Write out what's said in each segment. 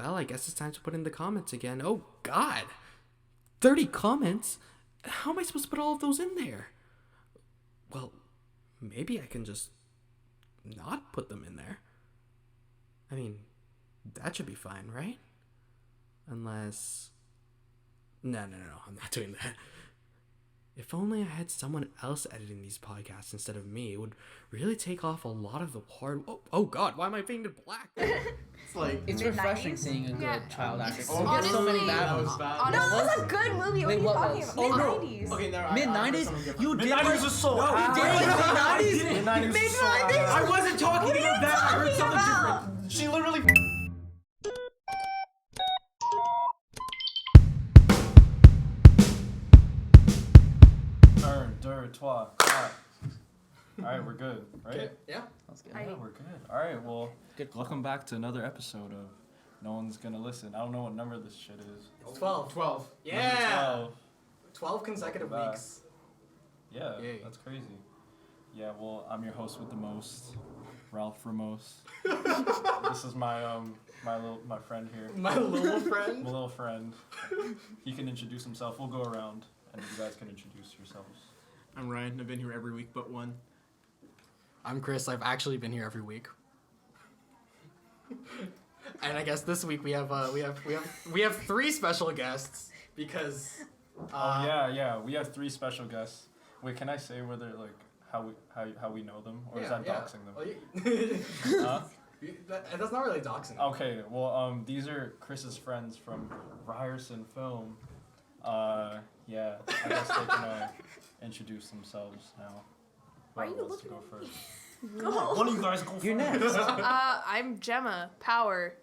Well, I guess it's time to put in the comments again. Oh, God. 30 comments? How am I supposed to put all of those in there? Well, maybe I can just not put them in there. I mean, that should be fine, right? Unless... No, I'm not doing that. If only I had someone else editing these podcasts instead of me, it would really take off a lot of the hard... Oh God, why am I painted black? It's refreshing seeing a good child actor. Honestly, so many bad ones. No, that was a good movie. What are you talking about? Mid-90s. Okay, no. Mid-90s? You did Mid-90s was so You did Mid-90s? Mid-90s? I wasn't talking about that. I heard something about? different. She literally... Alright, we're good, right? Okay. Yeah. That's good. Yeah, we're good. Alright, well, welcome back to another episode of No One's Gonna Listen. I don't know what number this shit is. It's 12. 12. Yeah. 12 consecutive weeks. Yeah, Yay. that's crazy. Yeah, well, I'm your host with the most, Ralph Ramos. This is my friend here. My little friend? My little friend. He can introduce himself. We'll go around, and you guys can introduce yourselves. I'm Ryan. I've been here every week but one. I'm Kris. I've actually been here every week. And I guess this week we have 3 special guests because we have 3 special guests. Wait, can I say whether how we know them, or is that doxing them? Huh? That's not really doxing. Okay, well, these are Chris's friends from Ryerson Film. I guess they can introduce themselves now. Why are you wants to looking go at me? first? Go. One of you guys go first. You're next. I'm Gemma Power.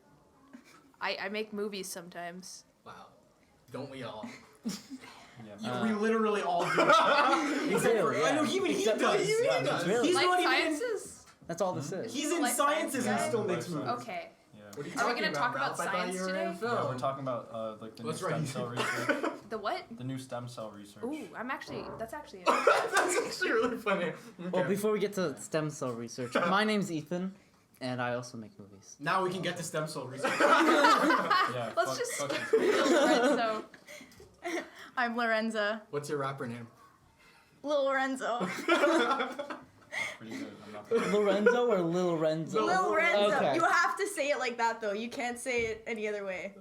I make movies sometimes. Wow. Don't we all? Yeah, We literally all do. Except for, I know, even he does. Really? He's Life not even sciences? That's all this is. He's in Life sciences and science still guy? makes movies. Okay. Yeah. What are you Are we talking gonna talk about Ralph? I thought science you were today? in film. Yeah, we're talking about the new Let's stem write. cell research. The what? The new stem cell research. Ooh, that's actually That's actually really funny. Well, before we get to stem cell research, my name's Ethan, and I also make movies. Now we can get to stem cell research. Yeah, Let's just fuck skip it. Lorenzo. I'm Lorenza. What's your rapper name? Lil Lorenzo. Pretty good. I'm not gonna... Lorenzo or Lil Renzo? Lil Renzo. Okay. You have to say it like that, though. You can't say it any other way.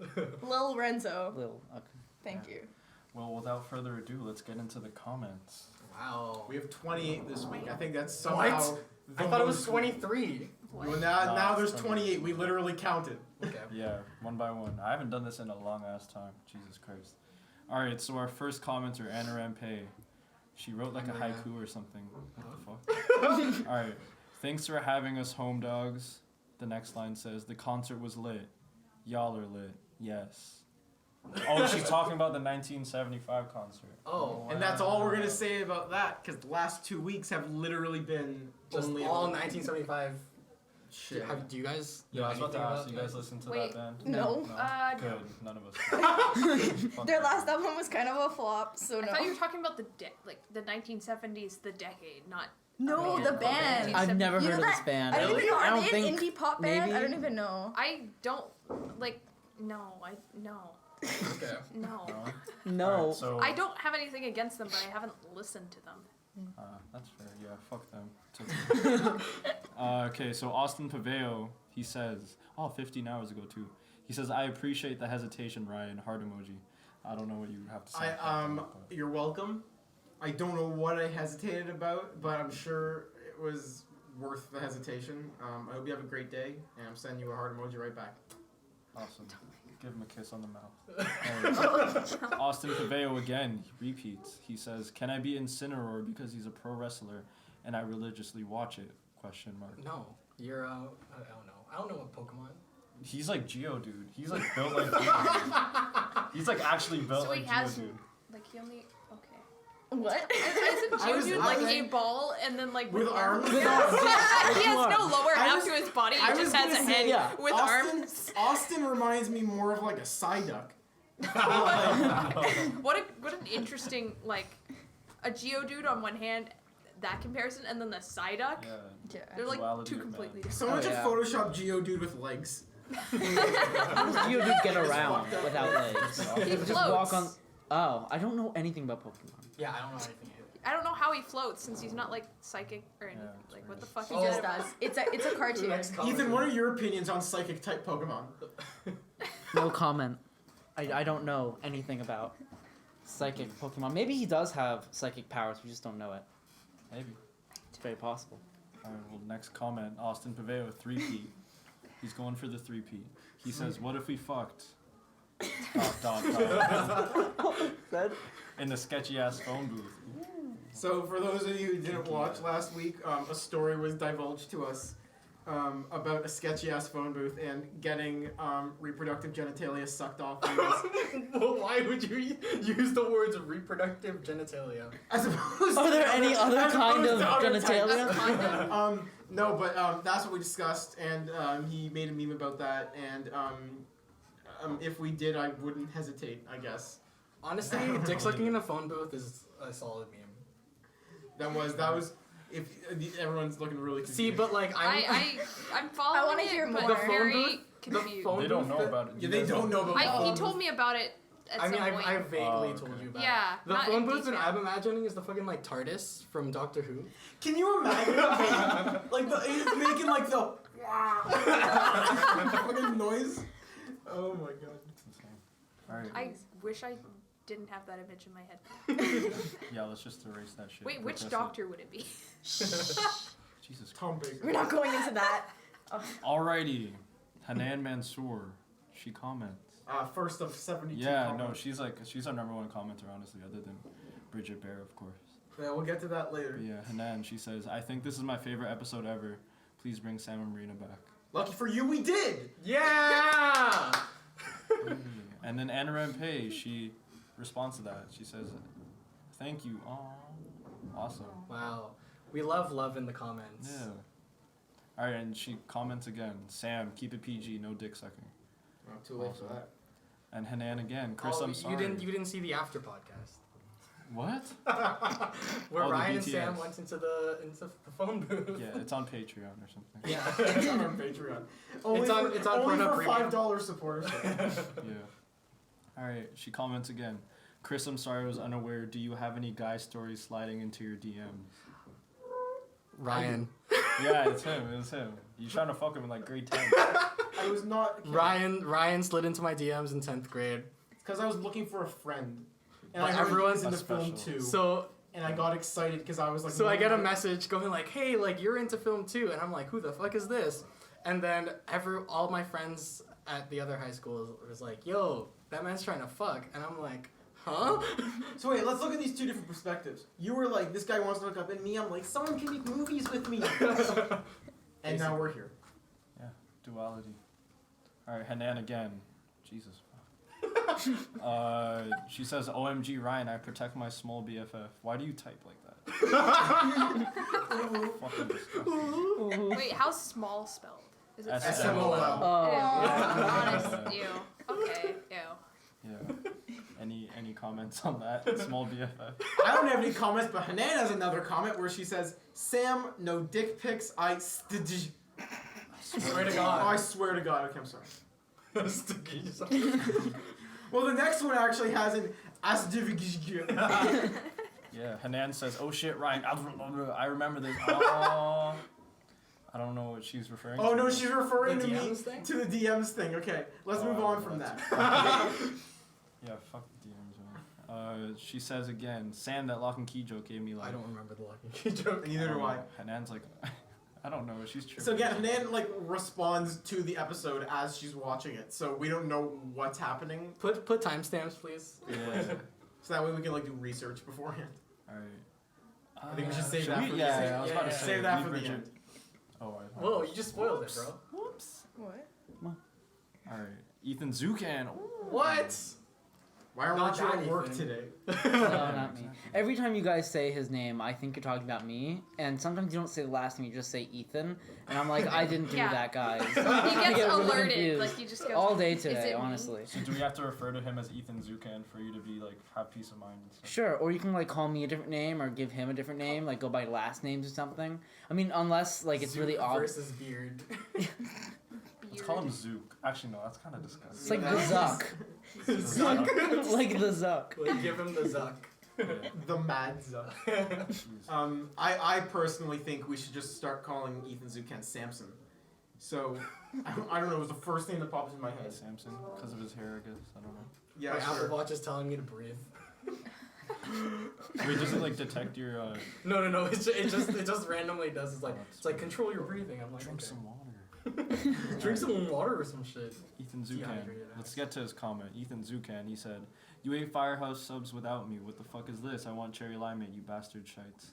Lil Renzo. Lil, okay. Thank you. Well, without further ado, let's get into the comments. Wow. We have 28 this week. I think that's somehow... What? I thought it was 23. Well, What? now No, there's it's 28. We literally counted. Okay. Yeah, one by one. I haven't done this in a long ass time. Jesus Christ. Alright, so our first commenter, Anna Rampe. She wrote like a haiku or something. What the fuck? Alright. Thanks for having us, home dogs. The next line says, the concert was lit. Y'all are lit. Yes. Oh, she's talking about the 1975 concert. Oh. And that's all we're going to say about that, because the last 2 weeks have literally been Just only all about 1975. shit. Do you guys? Yeah, I was about to anything ask, you guys listen to Wait, that band? No. Good. None of us. Fuck Their that. last album was kind of a flop, so I no. thought you were talking about the 1970s, the decade, not. No, the band. I've never You heard know of this that- band. I don't even know. I Are don't they an think indie pop band? maybe. I don't even know. I don't like. No. Okay. No. No. Alright, so, I don't have anything against them, but I haven't listened to them. That's fair. Yeah, fuck them. Okay, so Austin Paveo, he says, 15 hours ago too. He says, I appreciate the hesitation, Ryan. Heart emoji. I don't know what you have to say. You're welcome. I don't know what I hesitated about, but I'm sure it was worth the hesitation. I hope you have a great day, and I'm sending you a heart emoji right back. Awesome. Give him a kiss on the mouth. Austin Paveo again, he repeats. He says, can I be Incineroar because he's a pro wrestler and I religiously watch it? Question mark. No. You're I don't know. I don't know what Pokemon. He's like Geodude. He's like built like Geodude. He's like actually built So like he has- Geodude. Like he only. Okay. What? Isn't Geodude like I a ball and then like With arms? With arms. He has no lower I half was- to his body. He I just was has a gonna head say, yeah. with arms. Austin reminds me more of like a Psyduck. What an interesting like a Geodude on one hand, that comparison, and then the Psyduck. Yeah. Yeah. They're like Duality two of man. completely different. Someone Oh, should yeah. Photoshop Geodude with legs. How does Geodude get around without legs? He He just floats. walk on. Oh, I don't know anything about Pokemon. Yeah, I don't know anything either. I don't know how he floats since he's not like psychic or anything. it's Like, weird. what the fuck? He is just that? does. It's a cartoon. Ethan, what are your opinions on psychic type Pokemon? No comment. I don't know anything about psychic Pokemon. Maybe he does have psychic powers. We just don't know it. Maybe. It's very possible. Alright, well, next comment. Austin Paveo, 3P. He's going for the 3P. He says, what if we fucked? ... In the sketchy ass phone booth. So, for those of you who didn't watch last week, a story was divulged to us about a sketchy ass phone booth and getting reproductive genitalia sucked off. Well, why would you use the words reproductive genitalia? As opposed Are to there any other as kind opposed of to other genitalia? types. No, but that's what we discussed, and he made a meme about that, and if we did, I wouldn't hesitate, I guess. Honestly, dick sucking in a phone booth is a solid meme. That was. If everyone's looking really confused. See, but like I'm following I wanna it, hear but more. The phone very booth? confused. phone They don't booth know that- about it. Yeah, they don't know about He that. told me about it at I mean, some point. I vaguely Oh, told okay. you about Yeah, it. The not phone in booth that detail. I'm imagining is the fucking like TARDIS from Doctor Who. Can you imagine? Like it's making like the fucking noise. Oh my god. Alright. I wish I didn't have that image in my head. Yeah, let's just erase that shit. Wait, which Repress it. doctor would it be? Jesus Tom Baker. We're not going into that. Alrighty. Hanan Mansour. She comments. First of 72. Yeah, comments. no, she's our number one commenter, honestly, other than Bridget Bear, of course. Yeah, we'll get to that later. But yeah, Hanan, she says, I think this is my favorite episode ever. Please bring Sam and Marina back. Lucky for you, we did. Yeah. And then Anna Rampay, she responds to that. She says, thank you. Aw. Awesome. Wow, we love love in the comments. Yeah. Alright, and she comments again. Sam, keep it PG, no dick sucking. Oh, too late for Awesome. that. And Hanan again. Chris, Oh, I'm sorry. You didn't see the after podcast What? where Oh, the Ryan and BTS. Sam went into the phone booth. Yeah, it's on Patreon or something. Yeah. It's on our Patreon. Only on- for, it's on only Pornhub for Premium. $5 supporters. Yeah. Alright, she comments again. Chris, I'm sorry I was unaware. Do you have any guy stories sliding into your DMs? Ryan. Yeah, it's him. It was him. You trying to fuck him in like grade 10. I was not. Ryan slid into my DMs in 10th grade. It's because I was looking for a friend. And But I heard everyone's he was into a film special. too. So And I got excited because I was like. I get a message going like, "Hey, like you're into film too," and I'm like, "Who the fuck is this?" And then all my friends at the other high school was like, "Yo, that man's trying to fuck," and I'm like, "Huh?" So wait, let's look at these two different perspectives. You were like, this guy wants to look up, and me, I'm like, someone can make movies with me. And now we're here. Yeah, duality. Alright, Hanan again. Jesus. She says, OMG Ryan, I protect my small BFF. Why do you type like that? Fucking disgusting. Wait, how's small spelled? Is it SMOL. Oh. Honest, ew. Okay, ew. Yeah. Any comments on that? Small BFF. I don't have any comments, but Hanan has another comment where she says, Sam, no dick pics, Swear to Oh, God. I swear to God. Okay, I'm sorry. Sticky. Well, the next one actually has an Yeah, Hanan says, oh shit, Ryan, I remember this. Oh, I don't know what she's referring to. Oh no, she's referring The to me DMs thing? to the DMs thing. Okay, let's move on from that. Yeah, fuck the DMs, man. She says again, Sam, that lock and key joke gave me like... I don't remember the lock and key joke. Neither do I. Hanan's like, I don't know, she's tripping. So again, Hanan like responds to the episode as she's watching it, so we don't know what's happening. Put timestamps, please. Yeah. So that way we can like do research beforehand. Alright. I think we should save Should that we? for the Yeah, end. I was about to Yeah. say. Save that leave for the Bridget- end. Oh, I Whoa, you just spoiled it, bro. Whoops. What? Alright. Ethan Zucan. What? Why aren't Not you at that, work Ethan. today? No, not me. Every time you guys say his name, I think you're talking about me, and sometimes you don't say the last name, you just say Ethan, and I'm like, I didn't do Yeah. that, guys. He I gets get really alerted, confused. like he just goes all day "Is it today, me?" honestly. So do we have to refer to him as Ethan Zucan for you to be like have peace of mind and stuff? Sure, or you can like call me a different name or give him a different name, like go by last names or something. I mean, unless like it's really Zook obvious. versus Beard. Let's call him Zook. Actually, no, that's kind of disgusting. It's like the Zuck. Zuck. Like the Zuck. Like, give him the Zuck. The Mad Zuck. Jeez. I personally think we should just start calling Ethan Zuccan Samson. So, I don't know, it was the first thing that popped in my head. Samson, because of his hair, I guess. I don't know. Yeah, My sure. Apple Watch is telling me to breathe. Wait, does it like detect your No. It just randomly does. It's like Oh, that's it's like weird. control your breathing. I'm like, drink okay. some water? Drink some water or some shit. Ethan Zucan. Dehydrated Let's ass. get to his comment. Ethan Zucan, he said, "You ate Firehouse subs without me. What the fuck is this? I want cherry limeade, you bastard shites."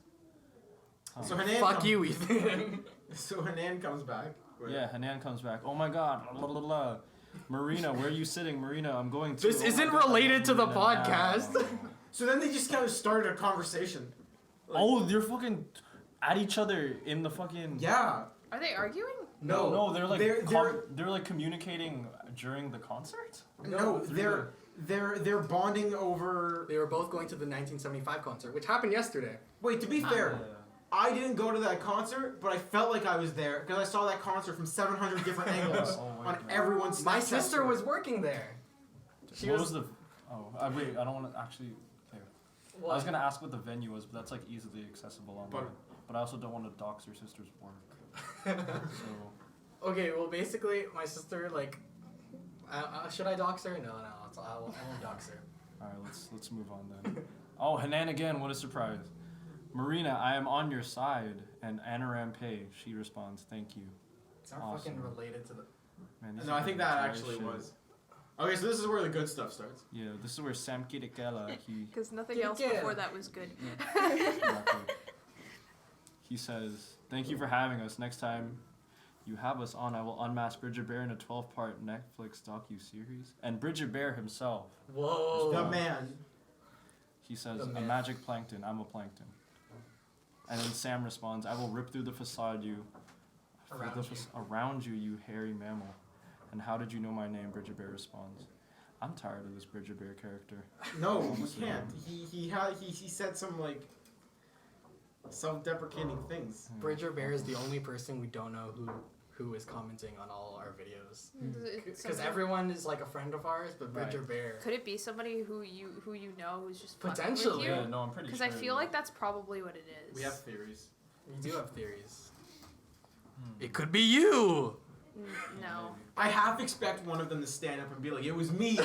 Huh. So Hanan Fuck you, Ethan. So Hanan comes back. Yeah, Hanan comes back. Oh my god. Blah, blah, blah. Marina, where are you sitting? Marina, I'm going to. This Oh my isn't God, related to the Marina now. podcast. So then they just kind of started a conversation. Like, Oh, they're fucking at each other in the fucking. yeah. Are they arguing? No, they're like They're- they're like communicating during the concert. No, through they're bonding over. They were both going to the 1975 concert, which happened yesterday. Wait, to be fair, I didn't go to that concert, but I felt like I was there because I saw that concert from 700 different angles Oh my on God. everyone's. My Snapchat sister story. was working there. She What was. was the? Oh, wait. I don't want to actually. There. I was gonna ask what the venue was, but that's like easily accessible online. But I also don't want to dox your sister's work. So Okay, well, basically, my sister, like, should I dox her? No, I won't dox her. all right, let's move on then. Oh, Hanan again! What a surprise. Marina, I am on your side, and Anaram Pei. She responds, "Thank you." It's not Awesome. fucking related to the. Man, these No, are I think fucking that dry actually shit. was. Okay, so this is where the good stuff starts. Yeah, this is where Sam Kitakela, he Because nothing Get else it. before that was good. exactly. He says, "Thank you for having us. Next time you have us on, I will unmask Bridger Bear in a 12-part Netflix docu-series." And Bridger Bear himself, Whoa. The man. he says, The "A man. magic plankton. I'm a plankton." And then Sam responds, "I will rip through the facade around you, you hairy mammal." And how did you know my name? Bridger Bear responds, "I'm tired of this Bridger Bear character." No, he can't. He said some like self-deprecating things. Bridger Bear is the only person we don't know who is commenting on all our videos. Because everyone is like a friend of ours, but Bridger Bear. Could it be somebody who you know who's just fucking Potentially. with you? Yeah, no, I'm pretty sure. Because I feel like that's probably what it is. We have theories. We do have theories. It could be you. No. I half expect one of them to stand up and be like, "It was me."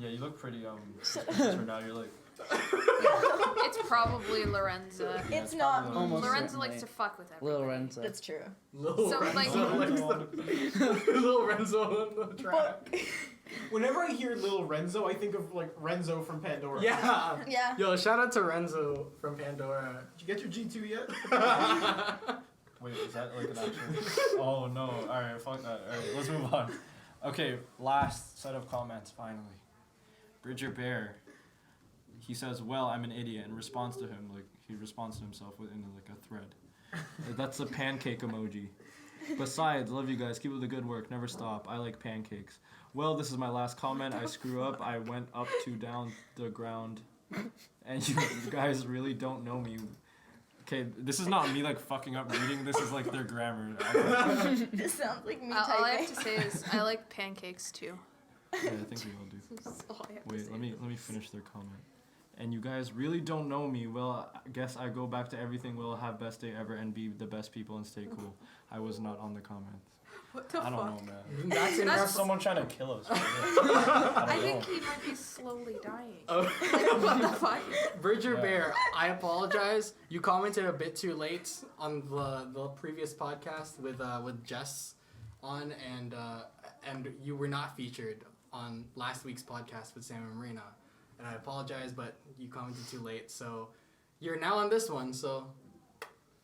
Yeah, you look pretty right now. You're like, It's probably Lorenza. yeah, It's not probably Almost Lorenza certainly. likes to fuck with everybody. Lil Renzo. That's true. Lil So, like- Lil Renzo on the track. Whenever I hear Lil Renzo, I think of like Renzo from Pandora. Yeah. Yeah. Yo, shout out to Renzo from Pandora. Did you get your G2 yet? wait, is that like an actual? Oh no! All right, fuck that. All right, let's move on. Okay, last set of comments finally. Bridger Bear. He says, "Well, I'm an idiot," and responds to him like he responds to himself within like a thread. That's a pancake emoji. Besides, love you guys. Keep up the good work. Never stop. I like pancakes. Well, this is my last comment. I screw up. I went up to down the ground, and you guys really don't know me. Okay, this is not me like fucking up reading. This is like their grammar. This sounds like me All I have typing. to say is I like pancakes too. Yeah, I think we all do. That's all I have to Wait, say. let me finish their comment. And you guys really don't know me. Well, I guess I go back to everything. We'll have best day ever and be the best people and stay cool. I was not on the comments. What the I don't fuck? know, man. That's in That's- reference. Someone trying to kill us. I think he might be slowly dying. Oh. What the fuck? Bridger Yeah. Bear, I apologize. You commented a bit too late on the previous podcast with Jess on, and you were not featured on last week's podcast with Sam and Marina. And I apologize, but you commented too late, so you're now on this one. So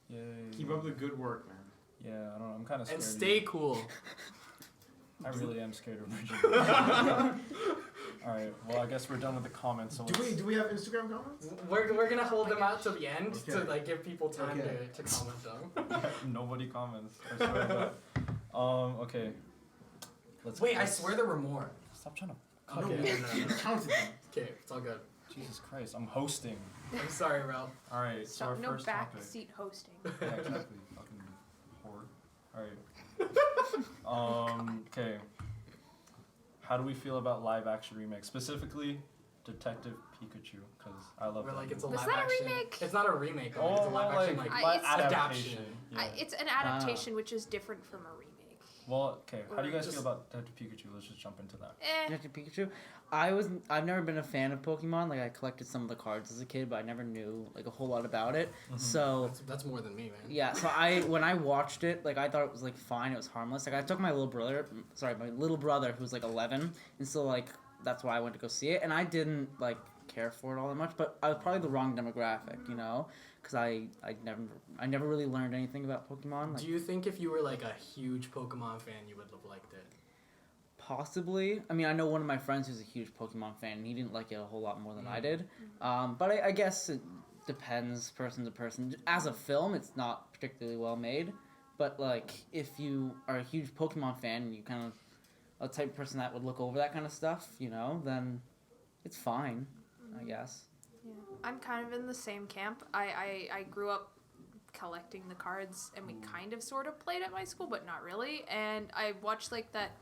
Yay. Keep up the good work, man. Yeah, I don't know. I'm kind of scared. and of stay you. cool. I really am scared of Bridget. All right. Well, I guess we're done with the comments. So Do we have Instagram comments? We're gonna hold them out to the end to Okay. like give people time Okay. to comment them. Nobody comments. I swear to God. Okay. Let's. Wait, I swear there were more. Stop trying to. No, Okay. we counted them. Okay, it's all good. Jesus Christ! I'm hosting. I'm sorry, Ralph. All right. So our No first topic. backseat hosting. Yeah, exactly. Fucking whore. All right. Okay. How do we feel about live action remakes, specifically Detective Pikachu? Because I love Where that. like it's a Was live that a action. remake? It's not a remake. It's a Oh, live action like like live it's- adaptation. Yeah. It's an adaptation, which is different from a remake. Well, okay. How do you guys Just- feel about Detective Pikachu? Let's just jump into that. Detective Pikachu. I've never been a fan of Pokemon. Like I collected some of the cards as a kid, but I never knew like a whole lot about it. So That's more than me, man. yeah, so when I watched it, like I thought it was like fine, it was harmless. Like I took my little brother who's like 11, and so like that's why I went to go see it, and I didn't like care for it all that much, but I was probably the wrong demographic, you know, because I never really learned anything about Pokemon. Like, Do you think if you were like a huge Pokemon fan, you would have liked it? possibly. I mean, I know one of my friends who's a huge Pokemon fan, and he didn't like it a whole lot more than I did. But I guess it depends person to person. As a film, it's not particularly well made, but like if you are a huge Pokemon fan and you kind of a type of person that would look over that kind of stuff, you know, then it's fine, I guess. Yeah. I'm kind of in the same camp. I grew up collecting the cards, and we kind of sort of played at my school, but not really. And I watched like that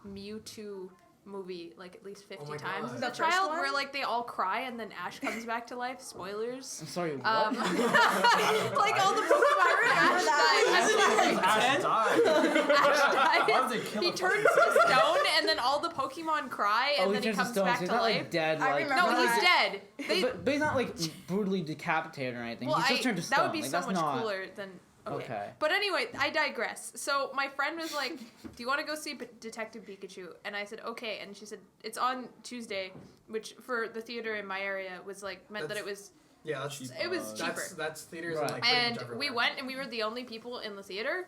Mewtwo movie like at least 50 Oh my times God. as The a first child, one? where like they all cry and then Ash comes back to life. Spoilers. I'm sorry, what? Like all the Pokemon Ash died. Ash died. Ash Why dies. would they kill He a turns to stone, and then all the Pokemon cry, and Oh, then he turns to comes stone, back so he's to not life. like dead. I Like, remember No, he's that. dead. They, but he's not like brutally decapitated or anything. well, he's just turned to stone. that would be like, so that's much not... cooler than. Okay. But anyway, I digress. So my friend was like, "Do you want to go see Detective Pikachu?" And I said, "Okay." And she said, "It's on Tuesday," which for the theater in my area was like meant that it was Yeah, that's Cheap. it was cheaper. That's theaters Right. in like pretty And much we everywhere. went, and we were the only people in the theater,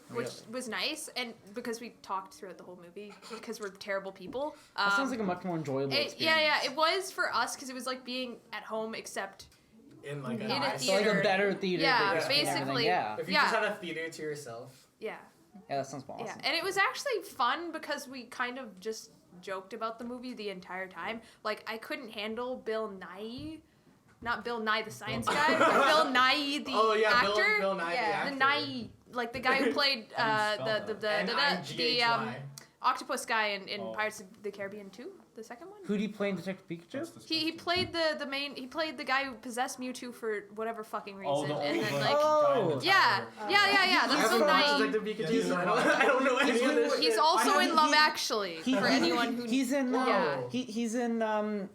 which Really? was nice. And because we talked throughout the whole movie, because we're terrible people. That sounds like a much more enjoyable experience. yeah, it was for us because it was like being at home, except in like in a nice- So like a theater. better theater. Yeah, that you can everything. basically. Yeah. If you Yeah. just had a theater to yourself. yeah. Yeah, that sounds awesome. Yeah, and it was actually fun because we kind of just joked about the movie the entire time. Like, I couldn't handle Bill Nye, not Bill Nye the science guy, but Bill Nye the Oh yeah, actor. Bill Nye Yeah. the actor. The Nye, like the guy who played How do you spell the N-I-G-H-Y. octopus guy in Oh. Pirates of the Caribbean 2, the second one. Who do you play in Detective Pikachu? That's He disgusting. played he played the guy who possessed Mewtwo for whatever fucking reason, Oh, the old and then like, like. Oh. guy in the Yeah, tower. yeah. I That's haven't Bill watched Nye. Detective Pikachu, Yeah, so I don't know any of this. He's shit. also I in haven't- Love he- Actually, for anyone who. He's in. Yeah. He's in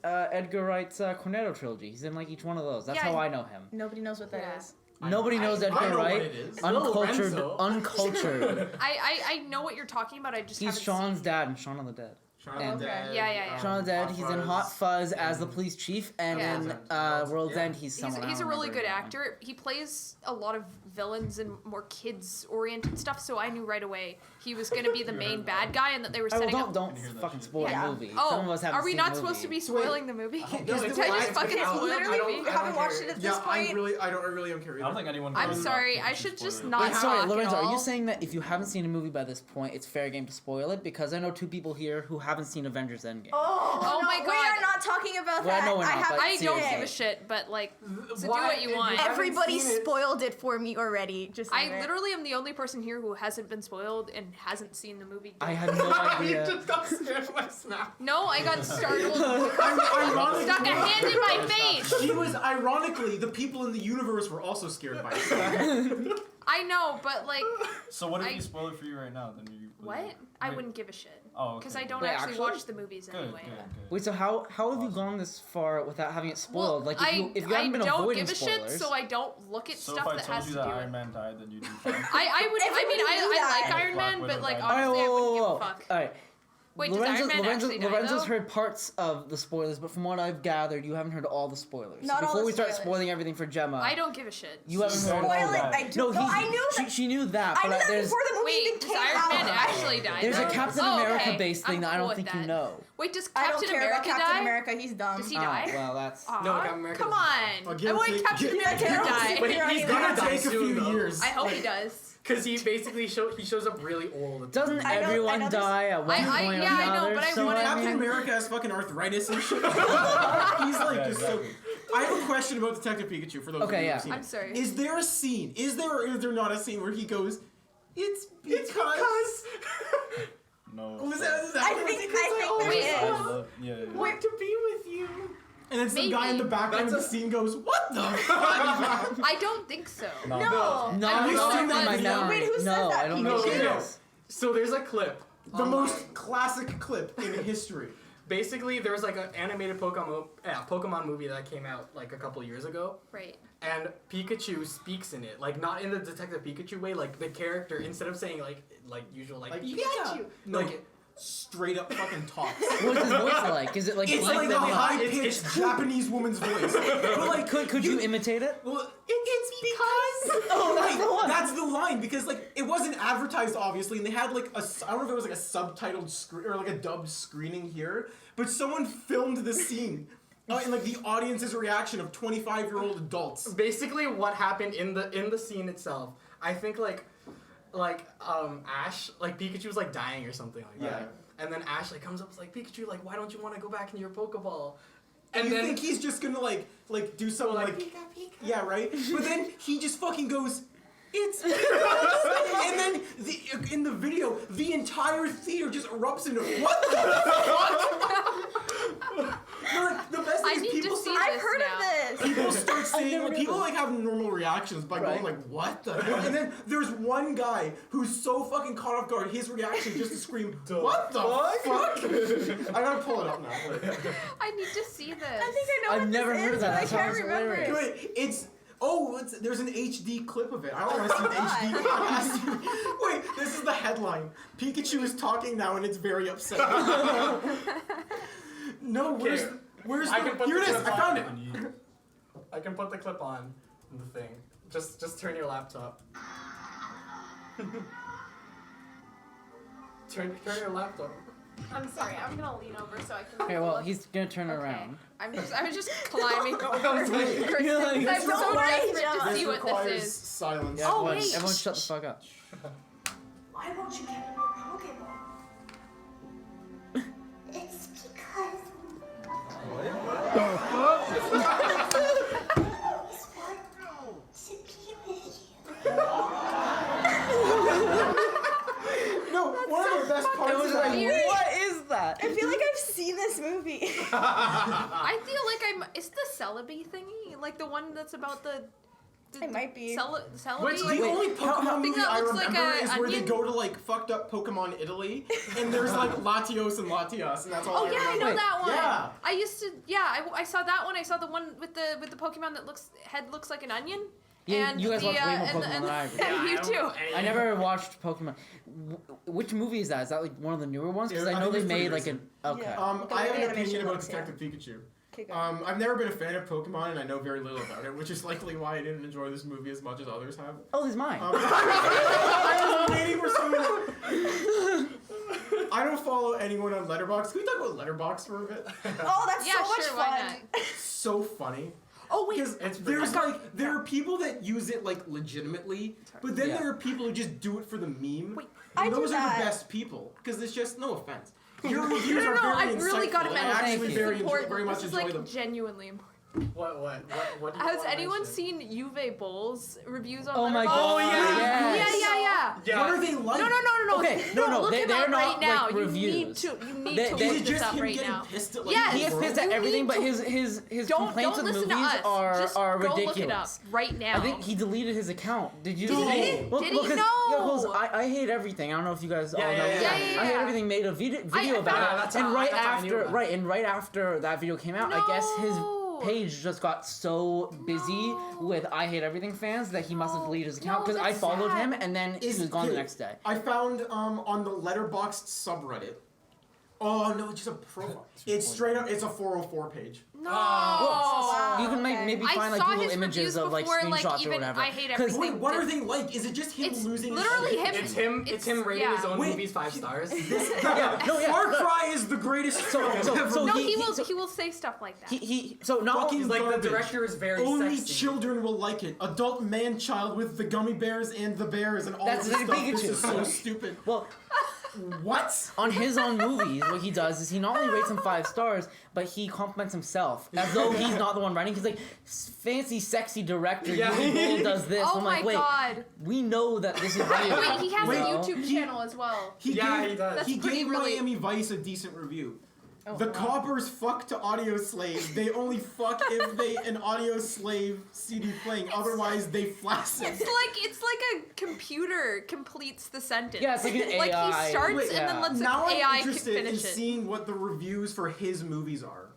Edgar Wright's Cornetto trilogy. He's in like each one of those. That's Yeah, how I know him. Nobody knows what that Yeah. is. Nobody knows I Edgar know what Wright. it is. Uncultured. Lorenzo. Uncultured. I know what you're talking about. I just He's haven't Sean's seen. dad in Shaun of the Dead. Shaun And- of the Dead. Yeah. Shaun of the Dead. He's in Hot Fuzz as the and- police chief, and Yeah. in World's World's yeah. End he's someone. I He's a don't really remember good that one. actor. He plays a lot of villains and more kids-oriented stuff, so I knew right away he was going to be the You main heard bad that. guy, and that they were Oh, setting well, up. don't Can hear that fucking shit. spoil Yeah. the movie. Some of us haven't Are we seen not the supposed to movie. be spoiling the movie? Is Did the I just live- fucking I don't- spoil Literally, the we movie? haven't don't watched care. it at Yeah, this point. I really don't care. I don't think anyone. I'm cares sorry, about I Pikachu should just spoilers. not Wait, sorry, talk Lorenzo, at are you all. saying that if you haven't seen a movie by this point, it's fair game to spoil it? Because I know two people here who haven't seen Avengers Endgame. Oh, no, my we God. are not talking about Well, I that. know we're not, haven't but I don't seen give a it. shit, but like, so do Why- what you if want. haven't Everybody seen it- spoiled it for me already. Just I saying it. literally am the only person here who hasn't been spoiled and hasn't seen the movie. I had no You idea. just got scared by Snap. No, I got startled. Ironically, Stuck a hand in my face. She was ironically the people in the universe were also scared by it. I know, but like, So what if I- you spoil it for you right now? Then you. what? I Wait. wouldn't give a shit. Oh, Because okay. I don't Wait, actually actually? watch the movies Good, anyway. good, good. Wait, so how have you gone this far without having it spoiled? Well, like if you I haven't been don't avoiding give a spoilers. shit, so I don't look at So stuff if I that told has you to that do Iron with. Man died, then you'd be fine. I would. I mean, Everybody knew I like that. Iron Black Man, Widow but like died. Alright, honestly, I whoa, wouldn't whoa, give a whoa. fuck. Alright. Wait, does Iron Man actually die Lorenzo's though? heard parts of the spoilers, but from what I've gathered, you haven't heard all the spoilers. Not all Before the we start spoilers. spoiing everything for Gemma, I don't give a shit. you haven't heard Spoil all it. that. I do. No, No, I knew that. She knew that, I but knew that there's before the movie Wait, even does came Iron out. Man actually die? there's a though? Captain Oh, America okay. based thing I'm that I cool don't with think you that. know. Wait, does I don't Captain care America about Captain die? America. He's dumb. Does he Oh, die? well, that's. Aw, No, Captain America come doesn't on. Again, I want see- Captain Yeah, America to terrible die. superhero. He's He's gonna gonna die take a soon, few though. years. I hope he does. Because he basically shows up really old. Doesn't I know everyone there's- die at one I- point or yeah, I know, another? but I so want Captain mean- America has fucking arthritis and shit. He's like Yeah, just so. exactly. I have a question about Detective Pikachu for those of Okay, you who yeah. have seen I'm it. sorry. Is there a scene? Is there or is there not a scene where he goes, It's because. No. Was I think Wait, there is. Yeah. Want to be with you. And then some guy in the Maybe. background of the scene goes, "What the fuck?" I don't think so. No. No, Have you no, seen in that my video? memory. Wait, who said No, that? I don't No, know. no, no. So there's a clip. The most classic clip in history. Basically, there was like an animated Pokemon movie that came out like a couple years ago, Right. and Pikachu speaks in it, like not in the Detective Pikachu way. Like the character, instead of saying like usual like Pikachu, No, like straight up fucking talks. What's his voice like? Is it like It's like a high pitched it's- Japanese woman's voice. But like, Could you imitate it? well, it's because that's the one. That's the line, because like it wasn't advertised obviously, and they had like I don't know if it was like a subtitled screen or like a dubbed screening here, but someone filmed the scene. And like the audience's reaction of 25-year-old adults. basically what happened in the scene itself. I think like Ash, like Pikachu was like dying or something like that. Yeah. And then Ash like comes up and is like, Pikachu, like why don't you want to go back into your Pokeball? And And you then think he's just gonna like do something like Pika Pika. yeah, right? But then he just fucking goes, it's because. And then in the video, the entire theater just erupts into what the fuck? Like, the best I thing is need people to see start, I've heard now. of this. people start saying never people heard like have normal reactions by Right. going like what the hell? And then there's one guy who's so fucking caught off guard, his reaction is just to scream, what the fuck? I gotta pull it up now. I need to see this. I think I know I've what never this heard is, of that. but I That can't sounds remember hilarious. it. Wait, there's an HD clip of it. I don't want to see an HD clip. Wait, this is the headline. Pikachu is talking now and it's very upsetting. No, where's I the... can put Here the it is, clip I found on. it. I can put the clip on the thing. Just turn your laptop. turn your laptop. I'm sorry. I'm gonna lean over so I can. Okay, well, look. he's gonna turn Okay. around. I was just climbing over You're Kristen. like, I'm so don't worry, desperate John. to This see what requires this is. silence. Yeah, Oh, everyone, wait. everyone shut the fuck up. Why won't you get in your Pokeball? It's because. Always want to be with you. No, one of the best parts It was of that like, weird. what is that? I feel like I've seen this movie. I feel like it's the Celebi thingy, like the one that's about the. It might be. Celebi. Which, The like, only Pokemon Thing movie that I looks like remember a is where they onion. go to like fucked up Pokemon Italy, and there's like Latios and Latias, and that's all Oh I yeah, I remember. know Wait, that one. yeah. I used to. Yeah, I saw that one. I saw the one with the Pokemon that looks like an onion. Yeah, and you guys the, watch way more and the- Pokemon and than I the- do. Yeah, you too. I never watched Pokemon. Which movie is that? Is that like one of the newer ones? Because Yeah, I I know think they it's made pretty like an. Okay. Yeah. The I have an animation opinion about ones, yeah. Detective Pikachu. Okay, go. I've never been a fan of Pokemon, and I know very little about it, which is likely why I didn't enjoy this movie as much as others have. Oh, it's mine. I was waiting for someone. I don't follow anyone on Letterboxd. Can we talk about Letterboxd for a bit? Oh, that's Yeah, so much sure, why fun. So funny. Oh wait. Because It's there's pretty- like there are people that use it like legitimately, but then Yeah. there are people who just do it for the meme. Wait, I and do those are that. the best people because it's just no offense. Your reviews No, are very I've really got to insightful. I mention actually Thank you. very important. very much This is enjoy like them. genuinely important. What do you Has wanna anyone mention? seen Uwe Boll's reviews on Oh my Letterboxd? god. yeah. Yes. Yeah. What are they like? No. Okay, no, look him they're up not, right now. like, You reviews. need to They- to they- Is look it this just up him right getting now. pissed at like Yes. the He gets world? pissed at You everything, need but to- his Don't complaints with listen movies to us. are Just are go ridiculous. look it up right now. I think he deleted his account. Did you? Did he? Well, Did he? 'cause- No. Yeah, well, I hate everything. I don't know if you guys all know. Yeah, that. yeah, I yeah. hate everything. Made a video I about found- it, that's and how- right that's how I knew after, about it. right, and right after that video came out, I guess his No. page just got so busy No. with I hate everything fans that he must have No. deleted his account No, because I that's followed sad. him and then he was gone the next day. I found on the Letterboxd subreddit. Oh no, it's just a profile. It's straight up. It's a 404 page. No. Wow, You can okay. maybe I find like saw Google his images reviews of like before, screenshots like, or even whatever. I hate 'Cause- everything. Wait, what are they like? Is it just him It's losing literally his him. It's him rating yeah. his own Wait, movies 5 stars. Yeah, no, yeah, Far look. Cry is the greatest film ever. so No, he- he will say stuff like that. So not Fucking He's like garbage. the director is very Only sexy. children will like it. Adult man child with the gummy bears and the bears and all That's of this stuff. Pikachu. This is so stupid. well, What? On his own movies, what he does is he not only rates them 5 stars, but he compliments himself as though he's not the one writing. He's like, fancy, sexy director. Yeah. Uwe Boll does this. Oh I'm my like, wait, god. we know that this is real. Wait, he has Wait, a you know? YouTube channel as well. He Yeah, he does. That's He pretty gave really- Miami Vice a decent review. Oh, The wow. coppers fuck to audio slaves. They only fuck if they an audio slave CD playing. Otherwise, they flash it. It's like a computer completes the sentence. Yeah, it's like an Like AI. he starts Wait, and then yeah. lets Now an I'm AI interested in finish it. seeing what the reviews for his movies are.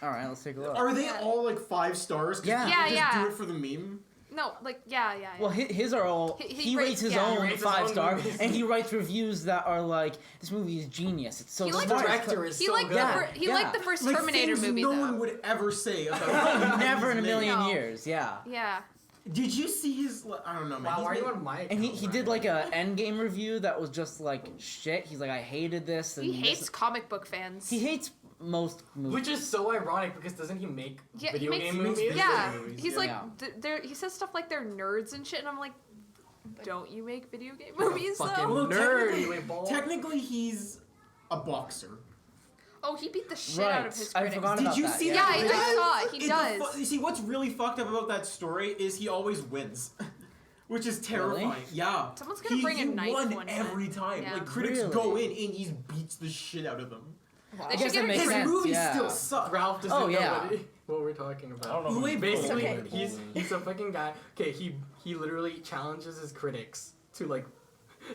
All right, let's take a look. Are they Yeah. all like 5 stars? 'Cause Yeah. people Yeah, just yeah. do it for the meme. No, like yeah. Well, his are all. He He rates his yeah. own He rates his 5 own star, movies. and he writes reviews that are like, "This movie is genius. It's so He liked smart." The director is He so liked good. he liked the first Like Terminator things movie no though. one would ever say about Never in a million No. years. Yeah. Yeah. Did you see his? I don't know, man. Wow, He's why are you made- on mic? And he did like a Endgame review that was just like shit. He's like, I hated this. And He this- hates comic book fans. He hates most movies. Which is so ironic because doesn't he make Yeah, video he makes, game movies? Yeah, movies, he's yeah. like, Yeah. he says stuff like they're nerds and shit, and I'm like, don't you make video game movies Fucking though? Well, nerd, technically- Uwe Boll. Technically, he's a boxer. Oh, he beat the shit Right. out of his I critics. forgot Did about you that, see Yeah, that? I saw it. He does. You see, what's really fucked up about that story is he always wins, which is terrifying. Really? Yeah. Someone's gonna bring a knife won one every time. time. Yeah. Like critics Really? go in and he beats the shit out of them. They I should guess get that a makes His sense, movies yeah. still suck. Ralph doesn't Oh, know yeah. what we're talking about. I don't know. who Uwe Uwe Basically, Okay. Boll he's is. he's a fucking guy. Okay, he literally challenges his critics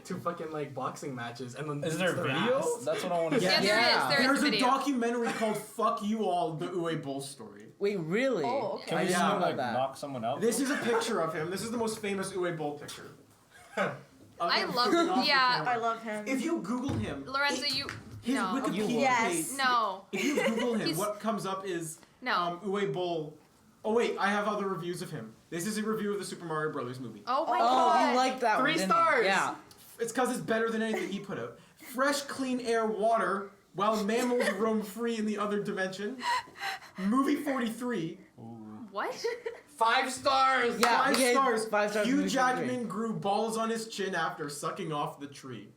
to fucking like boxing matches, and then Is beats there their video? ass. That's what I want to Yeah. see. Yeah, Yeah. there is There's a a video. documentary called "Fuck You All: The Uwe Boll Story." Wait, really? Oh, okay. Can I we didn't see know him about like that. knock someone out? This is a picture of him. This is the most famous Uwe Boll picture. I I'm love- flipping off the yeah. camera. I love him. If you Google him, Lorenzo, you his no, Wikipedia You Yes. page. no, If you Google him, He's- what comes up is no. Uwe Boll. Oh wait, I have other reviews of him. This is a review of the Super Mario Brothers movie. Oh my Oh, god. you like that 3 one, didn't you? stars. Yeah. It's because it's better than anything he put out. Fresh, clean air, water, while mammals roam free in the other dimension. Movie 43. What? 5 stars. Yeah. 5 we gave stars. 5 stars. Hugh movie for free. Jackman grew balls on his chin after sucking off the tree.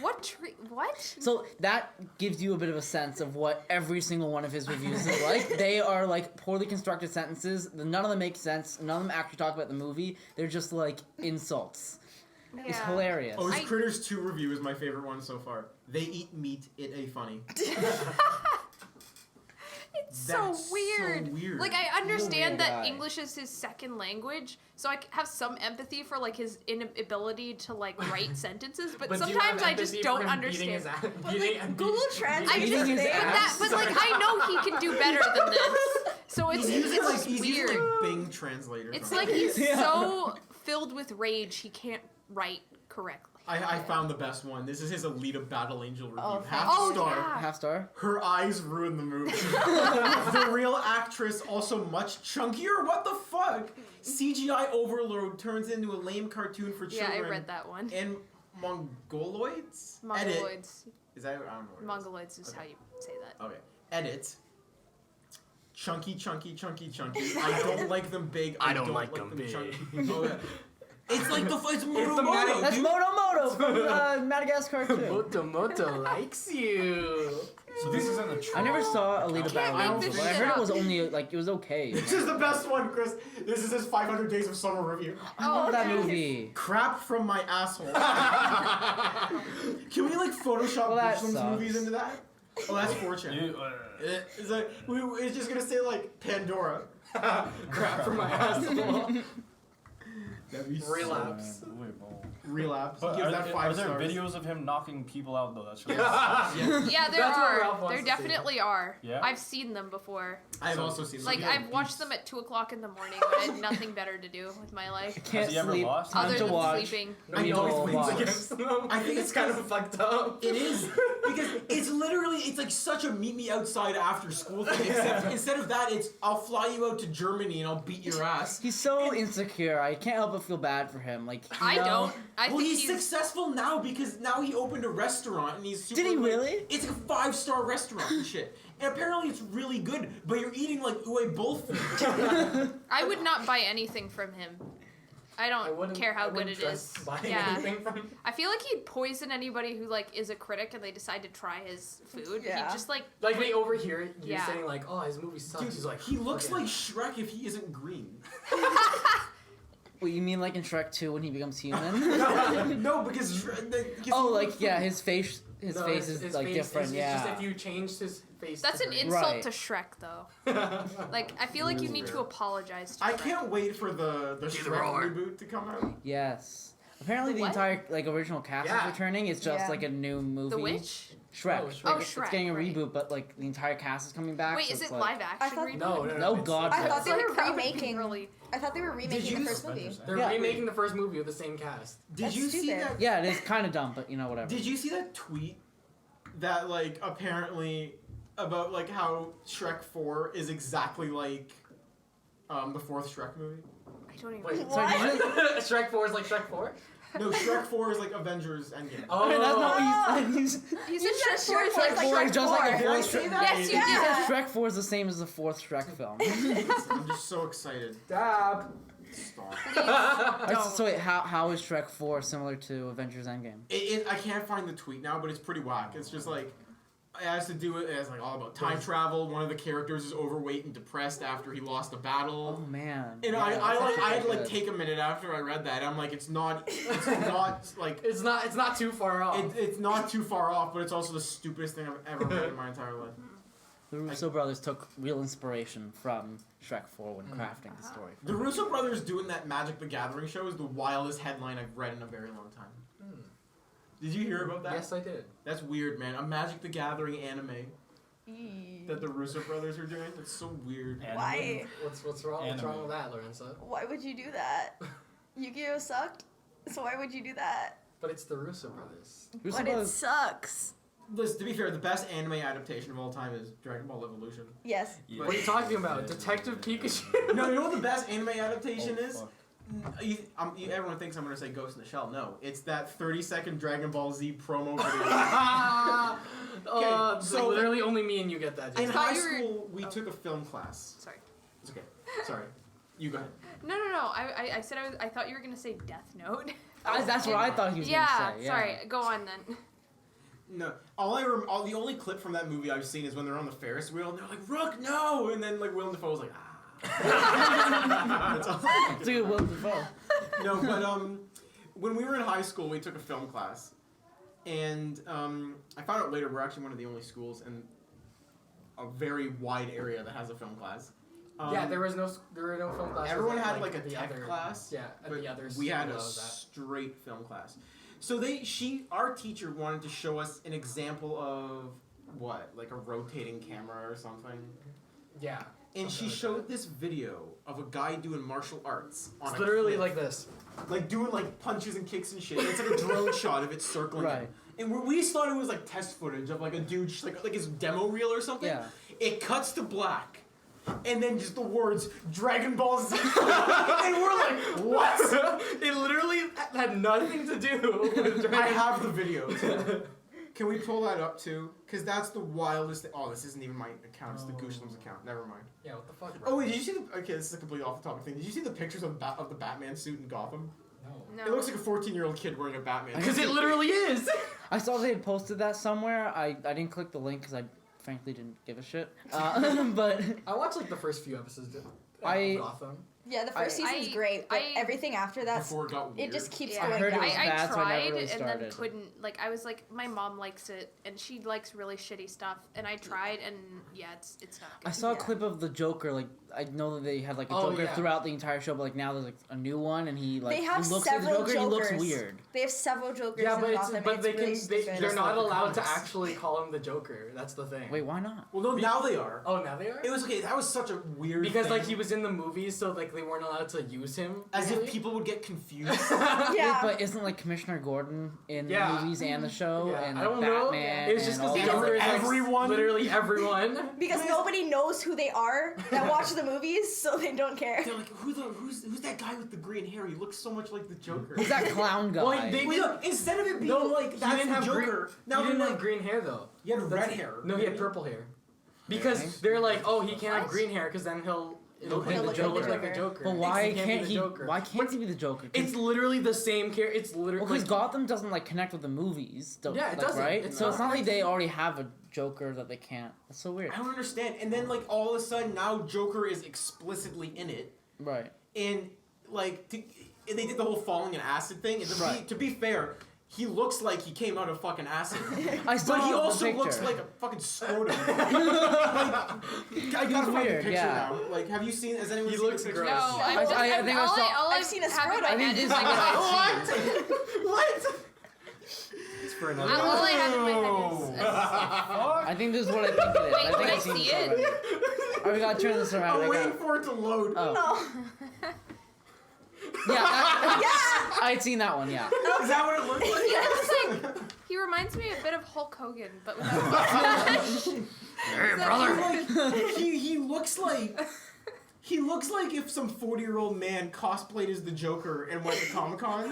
What tree? What? So that gives you a bit of a sense of what every single one of his reviews is like. They are like poorly constructed sentences. None of them make sense. None of them actually talk about the movie. They're just like insults. It's Yeah. hilarious. Oh, his I- Critters 2 review is my favorite one so far. They eat meat, it ain't funny. It's That's so weird. so weird. Like I understand weird that guy. English is his second language, so I have some empathy for like his inability to like write sentences. But, do you have sometimes I just empathy don't for him beating understand. his ass- But, beating- like, and Google beating- Translate beating is his his But ass? but like I know he can do better than this. So it's He's using it's like just he's using weird. like Bing translator. It's or like something. he's Yeah. so filled with rage he can't write correctly. I found the best one. This is his Alita Battle Angel review. Oh, Half Oh, star. yeah. Half star. Her eyes ruined the movie. The real actress also much chunkier. What the fuck? CGI overload turns into a lame cartoon for Yeah, children. I read that one. And Mongoloids? Edit. Mongoloids. Is that? I don't know. What it is. Mongoloids is Okay. how you say that. Okay. Edit. Chunky, chunky, chunky, chunky. I don't like them big. I don't like them big. Chunky. Oh, yeah. It's like it's Moto That's dude. Moto from Madagascar too. Moto likes you. So this is in the I trailer. never saw Alita can't Battle make Angel, this but I shit heard up. it was only like it was okay. This is the best one, Chris. This is his 500 Days of Summer review. I love that okay. movie. Crap from my asshole. Can we like Photoshop Well, that GOOSHLEMS sucks. movies into that? Oh, that's 4chan. You, It's like it's just gonna say like Pandora. Crap from my asshole. That'd be Relapse. so- Uwe Boll. Relapse. But Give are, that there- 5 are there stars. videos of him knocking people out though? That's really Yeah, there That's what are. Ralph wants There to see. definitely are. Yeah? I've seen them before. I've also seen Like them. Yeah, I've watched beats. them at 2:00 in the morning when I had nothing better to do with my life Can't he ever sleep. lost? Time other to than watch. sleeping. I He know always it's wins watch. against them. I think it's kind of fucked up. It is because it's literally it's like such a meet me outside after school thing. Except instead of that, it's I'll fly you out to Germany and I'll beat your ass. He's so insecure. I can't help but feel bad for him. Like you I know- don't. I Well, think he's successful now because now he opened a restaurant and he's super. Did he like- really? It's a 5-star restaurant and shit. And apparently it's really good, but you're eating like Uwe Boll food. I would not buy anything from him. I don't wouldn't care how I good wouldn't it is. trust buying Yeah. anything from. I feel like he'd poison anybody who like is a critic and they decide to try his food. Yeah. He'd just like Like they overhear you Yeah. saying like, "Oh, his movie sucks." Dude, He's like, he looks "Fuck like it." Shrek if he isn't green. Wait, you mean like in Shrek 2 when he becomes human? No, because Oh, like yeah, his face is No, like his different. face is Yeah. just if you changed his face. that's to an green. insult Right. to Shrek though. Like I feel like you need to apologize to I Shrek. can't wait for the Shrek roar. reboot to come out. Yes. Apparently, the What? entire like original cast Yeah. is returning. It's just Yeah. like a new movie. The Witch? Shrek. Oh, Shrek. Like, Oh, it's Shrek, getting a right. reboot, but like the entire cast is coming back. Wait, so is it's it like, live action thought- reboot? No, it's- God, I no. thought they were that would be remaking. really. I thought they were remaking you- the first movie. They're Yeah. remaking the first movie with the same cast. Did That's you see stupid. that? Yeah, it is kind of dumb, but you know whatever. Did you see that tweet that like apparently about like how Shrek 4 is exactly like the fourth Shrek movie? I don't even. Wait, What? Shrek 4 is like Shrek 4? No, Shrek 4 is like Avengers Endgame. Oh, That's not what You you said. You said said Shrek 4 is Shrek like 4 is Four is just like the Did I fourth say Shrek. that? Yes, you Yeah. did. Shrek 4 is the same as the fourth Shrek film. I'm just so excited. Dab. Stop. Don't. So wait, how is Shrek 4 similar to Avengers Endgame? I can't find the tweet now, but it's pretty whack. It's just like it has to do with it's like all about time travel. One of the characters is overweight and depressed after he lost a Oh battle. man. And Yeah, I that's like actually I had to good. like take a minute after I read that. I'm like it's not like It's not too far off. it's not too far off, but it's also the stupidest thing I've ever read in my entire life. The Russo brothers took real inspiration from Shrek 4 when crafting the story. The Russo brothers doing that Magic the Gathering show is the wildest headline I've read in a very long time. Did you hear about that? Yes, I did. That's weird, man. A Magic the Gathering anime that the Russo brothers are doing. That's so weird. Why? What's wrong? What's wrong with that, Lorenzo? Why would you do that? Yu-Gi-Oh sucked, so why would you do that? But it's the Russo brothers. Russo But it brothers, sucks. Listen, to be fair, the best anime adaptation of all time is Dragon Ball Evolution. Yes. Yeah. What are you talking about? Detective Pikachu? No, you know what the best anime adaptation Oh, is? fuck. Everyone thinks I'm going to say Ghost in the Shell. No, it's that 30-second Dragon Ball Z promo video. so- literally only me and you get that. In Jason. thought high you were- school, we took a film class. Sorry. It's okay. Sorry. You go ahead. No. I said I thought you were gonna say Death Note. that's what I thought he was Yeah. gonna say. Yeah. Sorry. Go on then. No, the only clip from that movie I've seen is when they're on the Ferris wheel and they're like, "Rook, no!" And then like Willem Dafoe's like, "Ah." That's all I can Dude, Willem Dafoe. No, but when we were in high school, we took a film class, and I found out later we're actually one of the only schools in a very wide area that has a film class. Yeah, there were no film classes. Everyone at, had like a the tech other, class. Yeah, at but the other we had school a I was at. straight film class. So our teacher wanted to show us an example of what, like a rotating camera or something. Yeah. And she something like showed this video of a guy doing martial arts. On It's a literally cliff. like this. Like doing like punches and kicks and shit. It's like a drone shot of it circling. Right. him. And we just thought it was like test footage of like a dude, just like his demo reel or something. Yeah. It cuts to black. And then just the words Dragon Ball Z. And we're like, what? It literally had nothing to do with Dragon I have the video too. Can we pull that up too? Because that's the wildest thing. Oh, this isn't even my account. It's the GOOSHLEMS account. Never mind. Yeah, what the fuck, bro? Oh, wait, did you see the... Okay, this is a completely off-the-topic thing. Did you see the pictures of the Batman suit in Gotham? No. No. It looks like a 14-year-old kid wearing a Batman Because suit. it literally is! I saw they had posted that somewhere. I didn't click the link because I frankly didn't give a shit. But I watched like the first few episodes of I- Gotham. Yeah, the first season's I- great, but I- everything after that, Before it got weird. it just keeps Yeah. going I heard it down. was I bad, so I tried never really and then started. couldn't. Like, I was like, my mom likes it, and she likes really shitty stuff, and I tried, and yeah, it's not good. I saw a Yeah. clip of the Joker. Like I know that they had like a Oh, Joker yeah. throughout the entire show, but like now there's like a new one, and he like They have he looks like the several Joker. He looks Jokers. weird. They have several Jokers Yeah, in but Gotham, but and they it's really can stupid. they're not like the allowed to comics. actually call him the Joker. That's the thing. Wait, why not? Well, no, now they are. Oh, now they are? It was okay. That was such a weird Because thing. like he was in the movies, so like they weren't allowed to use him. As really? if people would get confused. Yeah. Wait, but isn't like Commissioner Gordon in the Yeah. movies and the show Yeah, and I like, don't know. Batman? It was just and all because that? Joker is like, Everyone? literally everyone. Because nobody knows who they are that watch the movies, so they don't care. They're like, who's that guy with the green hair? He looks so much like the Joker. Who's that clown guy? Well, they- Wait, look, instead of it being No, like he that's didn't the have Joker, green. now he they're didn't like have green hair though. he had That's- red hair. No, he had purple hair. Because Okay. they're like, oh, he can't have What? green hair because then It'll He'll look look like like the Joker. But why He be can't the he? Joker. Why can't he be the Joker? 'Cause- It's literally the same character. It's Well, literally because Gotham doesn't like connect with the movies. Yeah, it like, doesn't. Right? It's So not it's not like connected. they already have a Joker that they can't. That's so weird. I don't understand. And then like all of a sudden now Joker is explicitly in it, Right. and like and they did the whole falling in acid thing. And Right. to be fair, he looks like he came out of fucking acid. I saw But he the also picture. looks like a fucking scrotum. I gotta find the weird, picture yeah. now. Like, have you seen? Has anyone He seen looks the picture? gross. No, Yeah. I'm just, I think I saw- all I've seen a have in scrotum. my I think head this is is like what What? It's for all I have in my head is. I think this is what I think it is. Wait, I think can I I've seen see this it? already. Alright, we gotta turn this around. I'm I waiting got, for it to load. oh. No. Yeah, I'd seen that one, yeah. Is that what it looks like? He looks like he reminds me a bit of Hulk Hogan, but without. Hey, brother. He looks like if some 40-year-old man cosplayed as the Joker and went to Comic-Con.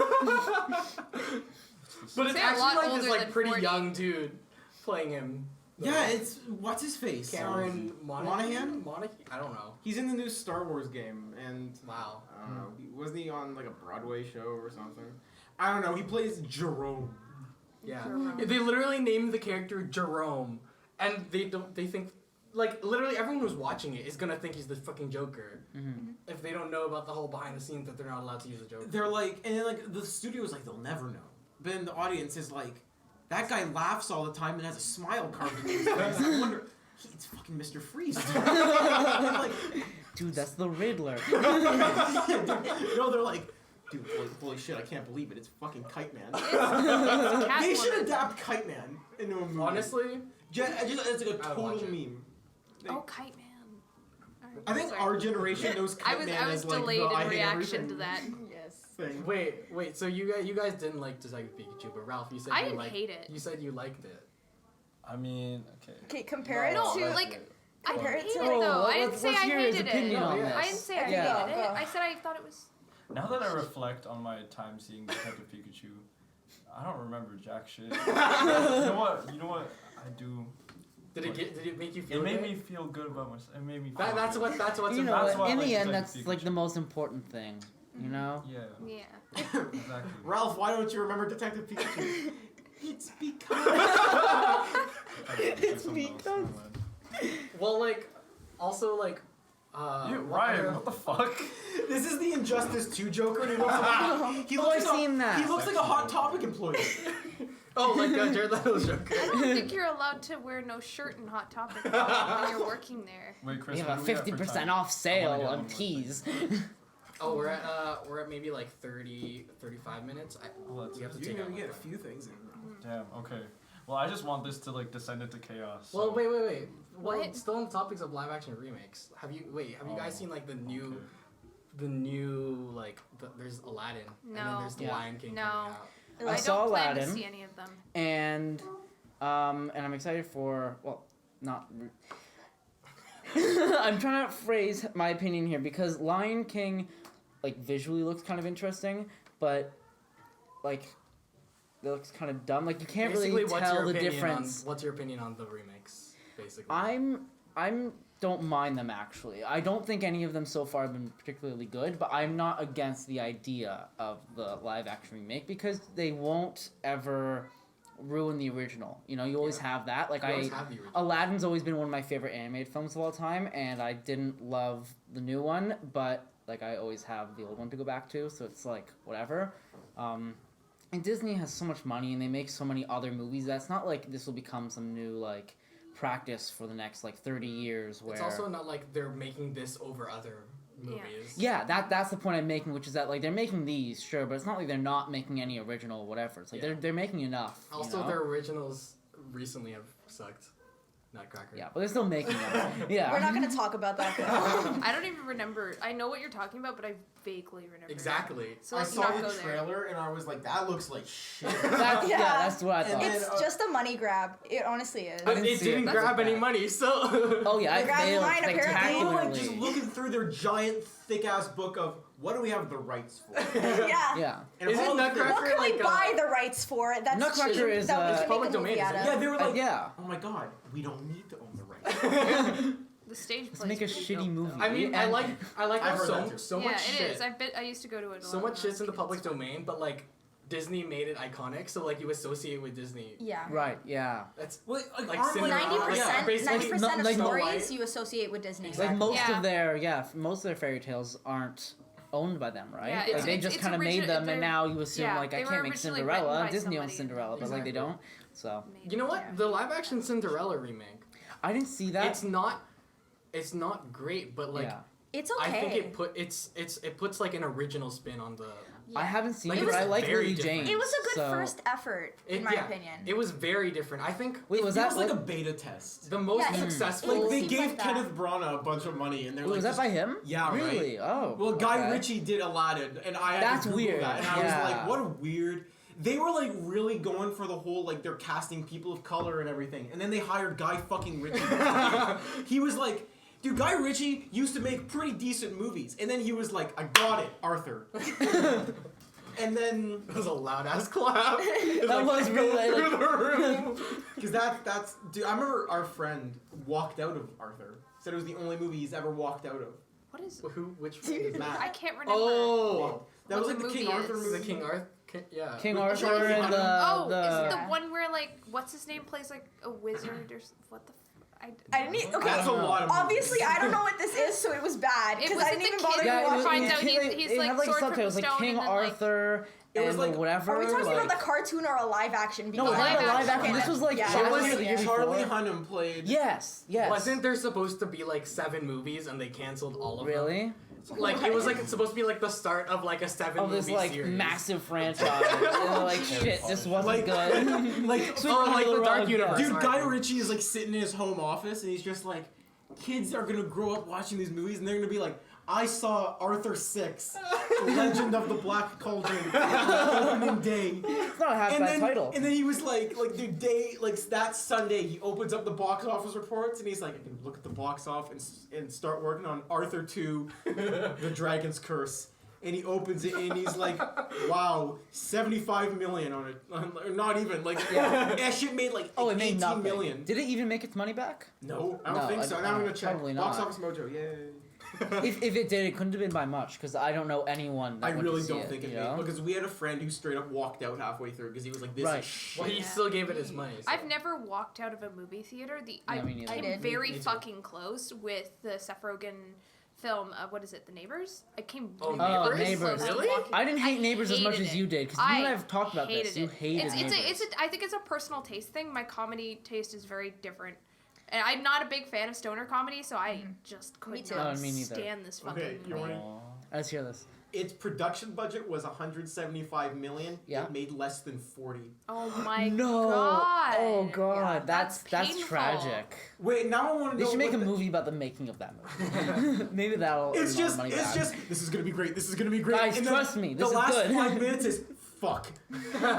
But it's Say a actually lot like this older like than pretty 40. young dude playing him. Yeah, it's what's his face? Cameron Monaghan? Monaghan? I don't know. He's in the new Star Wars game, and Wow. I don't know. Wasn't he on like a Broadway show or something? I don't know. He plays Jerome. Yeah. Jerome. They literally named the character Jerome, and they think like literally everyone who's watching it is gonna think he's the fucking Joker if they don't know about the whole behind the scenes that they're not allowed to use the Joker. They're like, and then like the studio's like, they'll never know. But then the audience is like, that guy laughs all the time and has a smile carved into his face. I wonder, it's fucking Mr. Freeze. Dude. And like, Dude, that's the Riddler. no, they're like, dude, holy shit, I can't believe it. It's fucking Kite Man. They should Catwoman. adapt Kite Man into a movie. Honestly, It's like a I'd total watch it. meme. Oh, Kite Man. Alright, I think sorry. our generation knows I Kite was Man as like delayed the I in hate reaction everything to that. Yes. thing. wait. So you guys didn't like Detective Pikachu, but Ralph, you said I you didn't liked, hate it. You said you liked it. I mean, okay. Okay, compare it No, to like I Compare didn't it hate to- it though. Oh, I didn't let's say I hear his hated opinion it. on No, this. I didn't say I Okay, Yeah. hated go. it. I said I thought it was. Now that I reflect on my time seeing Detective Pikachu, I don't remember jack shit. You know what? I do. Did it make you feel? It made good? me feel good about myself. It made me. Feel That's good. what's You know, That's what, why I in like the end, Detective that's like Pikachu. the most important thing. You know? Yeah. Yeah. Exactly. Ralph, why don't you remember Detective Pikachu? It's because. It's because- Well, like, also like. Ryan, what the fuck? This is the Injustice 2 Joker. And he looks like, he looks I've like seen that. He looks like a Hot Topic employee. Oh, like Jared Leto's Joker. I don't think you're allowed to wear no shirt in Hot Topic when you're working there. Wait, Chris, We what have a do we have for 50% time? off I wanna sale get one on more teas. Oh, we're at maybe like 35 minutes. Well, that's we have to You take can out get a one. few things in. Damn. Okay. Well, I just want this to like descend into chaos. Well, so- wait. Well, What? still on the topics of live action remakes. Have you guys seen like the new like there's Aladdin and then No. there's the Yeah. Lion King No. coming out. I I saw don't plan to Aladdin. see any of them. And I'm excited for, well, not. I'm trying to phrase my opinion here because Lion King, like, visually looks kind of interesting, but, like, it looks kind of dumb. Like, you can't Basically, really tell the opinion difference. what's your opinion on the remakes? Basically, I'm don't mind them actually. I don't think any of them so far have been particularly good, but I'm not against the idea of the live action remake because they won't ever ruin the original. You know, you always have that. Like You always have the original. Aladdin's always been one of my favorite animated films of all time, and I didn't love the new one, but like I always have the old one to go back to, so it's like whatever. And Disney has so much money, and they make so many other movies that's not like this will become some new like practice for the next like 30 years. Where It's also not like they're making this over other movies. yeah, that's the point I'm making, which is that like they're making these, sure, but it's not like they're not making any original whatever. It's like Yeah. they're making enough. you Also, know? their originals recently have sucked. Nutcracker. Yeah, but they're still making them. Yeah. We're not gonna talk about that. Though. I don't even remember. I know what you're talking about, but I vaguely remember. Exactly. So I let's saw not the go there. trailer and I was like, that looks like shit. That's, yeah, Yeah. that's what I And thought. then- It's just a money grab. It honestly is. But didn't it see didn't it. grab That's any bad. money, so. Oh yeah, I They grabbed failed mine, apparently. They were like spectacularly. just looking through their giant, thick ass book of what do we have the rights for? Yeah. Yeah. And Isn't all the Nutcracker- What can we like, buy the rights for? That's Nutcracker cheap. is, that we it's can public make a movie domain, out isn't of. it? Yeah, they were like, yeah. oh my god, we don't need to own the rights. The stage Let's plays make a pretty shitty dope, movie. though. I mean, I And- like I've how heard that too. so Yeah, much it shit. is. I used to go to it. A So lot much when I shit's was in the a kid. public It's fun. domain, but like Disney made it iconic, so like you associate with Disney. Yeah. Right, yeah. That's Well, like, Like aren't, Cinderella. Ninety Yeah, percent, basically 90% of like Snow stories White. you associate with Disney. Exactly. Like most Yeah. of their most of their fairy tales aren't owned by them, right? Yeah, Like it's- they it's- just it's kind of made them, they're- and now you assume yeah, like I they were can't make originally Cinderella. written by Disney owns somebody. Cinderella, but like they Exactly. don't. So Made You know it, what? yeah. The live action Cinderella remake. I didn't see that. It's not great, but like yeah. It's okay. I think it puts like an original spin on the. I haven't seen Like, it, it but was I like very Lily different. James. It was a good so- first effort, in my opinion. It was very different. I think Wait, was it that was like like, a beta test. the most Yeah, it- successful. it They seems gave like that. Kenneth Branagh a bunch of money, and they're was like, that by him? Yeah, right. Really? Oh. Well, Guy okay. Ritchie did Aladdin, and I had That's to Google weird, that, and I was yeah. like, what a weird. They were like really going for the whole like they're casting people of color and everything, and then they hired Guy fucking Ritchie. He was like, dude, Guy Ritchie used to make pretty decent movies, and then he was like, I got it, Arthur. And then It was a loud ass clap. That was really through like, the room. because that's dude, I remember our friend walked out of Arthur. Said it was the only movie he's ever walked out of. What is? Which Matt. I can't remember. Oh, That was What like the the King movie Arthur is. movie. the King Arthur. Yeah. King With Arthur Charlie and Hunnam. Oh, the is it the one where like what's his name plays like a wizard or what the? I didn't even, okay. That's a lot of movies. Obviously, I don't know what this is, so it was bad It because I wasn't didn't even the bother kid to yeah, watch it was, finds it out was, he's it like had like Sword from subtitles the like Stone King and then, like- Arthur It was and like- whatever. Are we talking like, about the cartoon or a live action? No, Because it wasn't Live a live action. action. This was like Yeah, last it was- year, the year Charlie before. Hunnam played. Yes, yes. Wasn't there supposed to be like 7 movies and they canceled all of them? Really? Like it was like it's supposed to be like the start of like a 7 Of movie this like series. massive franchise. And they're like, shit, this wasn't Like- good. Like, Super like the Hero Dark Road, Universe. dude, Sorry. Guy Ritchie is like sitting in his home office, and he's just like, kids are gonna grow up watching these movies, and they're gonna be like, I saw Arthur 6, Legend of the Black Cauldron, opening day. It's not a half bad title. And then he was like the day, like that Sunday, he opens up the box office reports, and he's like, I can look at the box office and start working on Arthur 2, The Dragon's Curse. And he opens it, and he's like, wow, 75 million on it. Or not even, like, that shit made like Oh, it made 18 nothing. million. Did it even make its money back? No, I don't No, think so. Now I'm gonna check. probably Box not. Office Mojo, yay. If it did, it couldn't have been by much because I don't know anyone. That I went really to see don't think it you made know? because we had a friend who straight up walked out halfway through because he was like, "This Right. is shit." Well, he Yeah. still gave it his money. So. I've never walked out of a movie theater. Yeah, me neither. I I'm did. very Me too. fucking close with the Seth Rogen film. What is it? The Neighbors. I came Oh, very Neighbors. close to Really? walking- I didn't hate Neighbors as much hated as you it. did because you and I have talked about this. You it. hated Neighbors. I think it's a personal taste thing. My comedy taste is very different. And I'm not a big fan of stoner comedy, so I just could too. not Oh, me neither. stand this fucking Okay, you movie. want Let's hear this. Its production budget was 175 million. Yeah. It made less than 40. Oh my No. god. Oh god, Yeah, that's painful. tragic. Wait, now I want to They know. should make a what the- movie about the making of that movie. Maybe that'll. It's earn more just, money it's back. just. This is gonna be great. This is gonna be great. Guys, And then trust me, this the is last good. 5 minutes is fuck.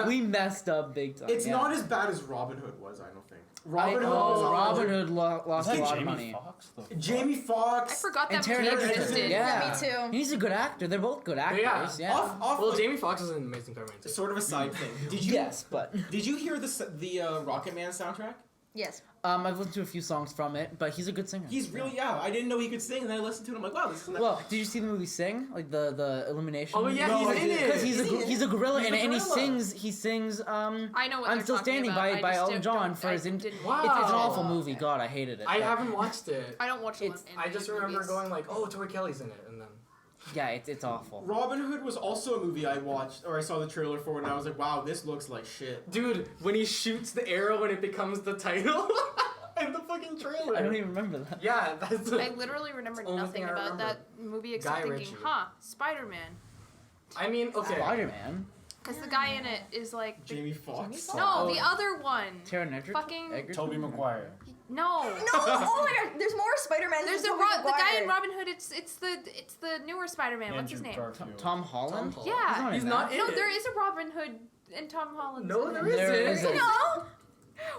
We messed up big time. It's yeah. not as bad as Robin Hood was. I don't think. I, Robin Hood was. Robin Hood lost a Is lot Jamie of money. Foxx the Jamie Foxx. I forgot And that Taron movie Egerton. existed. Yeah. Yeah, me too. He's a good actor. They're both good actors. Yeah. Off Well, like, Jamie Foxx is an amazing Spider-Man too. sort of a side thing. Did you? Yes, but Did you hear the Rocket Man soundtrack? Yes. I've listened to a few songs from it, but he's a good singer. He's really I didn't know he could sing, and then I listened to it. I'm like, wow, this is. Well, did you see the movie Sing? Like the Illumination? Oh yeah, No, I he's in didn't. Because it. he's a gorilla, He's and, a and he gorilla. sings I know what I'm they're Still talking Standing about. by I just Elton don't- John for I his didn't- Wow. It's an Oh. awful movie. God, I hated it. I but- haven't watched it. I don't watch It's- any I just remember movies. going like, oh, Tori Kelly's in it, and then. Yeah, it's awful. Robin Hood was also a movie I watched, or I saw the trailer for, and I was like, wow, this looks like shit. Dude, when he shoots the arrow and it becomes the title in the fucking trailer. I don't even remember that. Yeah, that's. I literally remember It's the only nothing thing I about remember. that movie except Guy thinking, Ritchie. huh, Spider-Man. I mean, okay. Spider-Man. Because the guy in it is like... Jamie Foxx. No, the other one. Taron Egerton. Fucking- Egerton? Tobey Maguire. No. No! Oh my god, there's more Spider-Man. There's than a Tobey the guy Maguire. in Robin Hood. It's the newer Spider-Man. What's his Andrew name? Garfield. Tom Holland. Tom Yeah. He's in not that. in No, it. there is a Robin Hood and Tom Holland. No, there There isn't. isn't. No!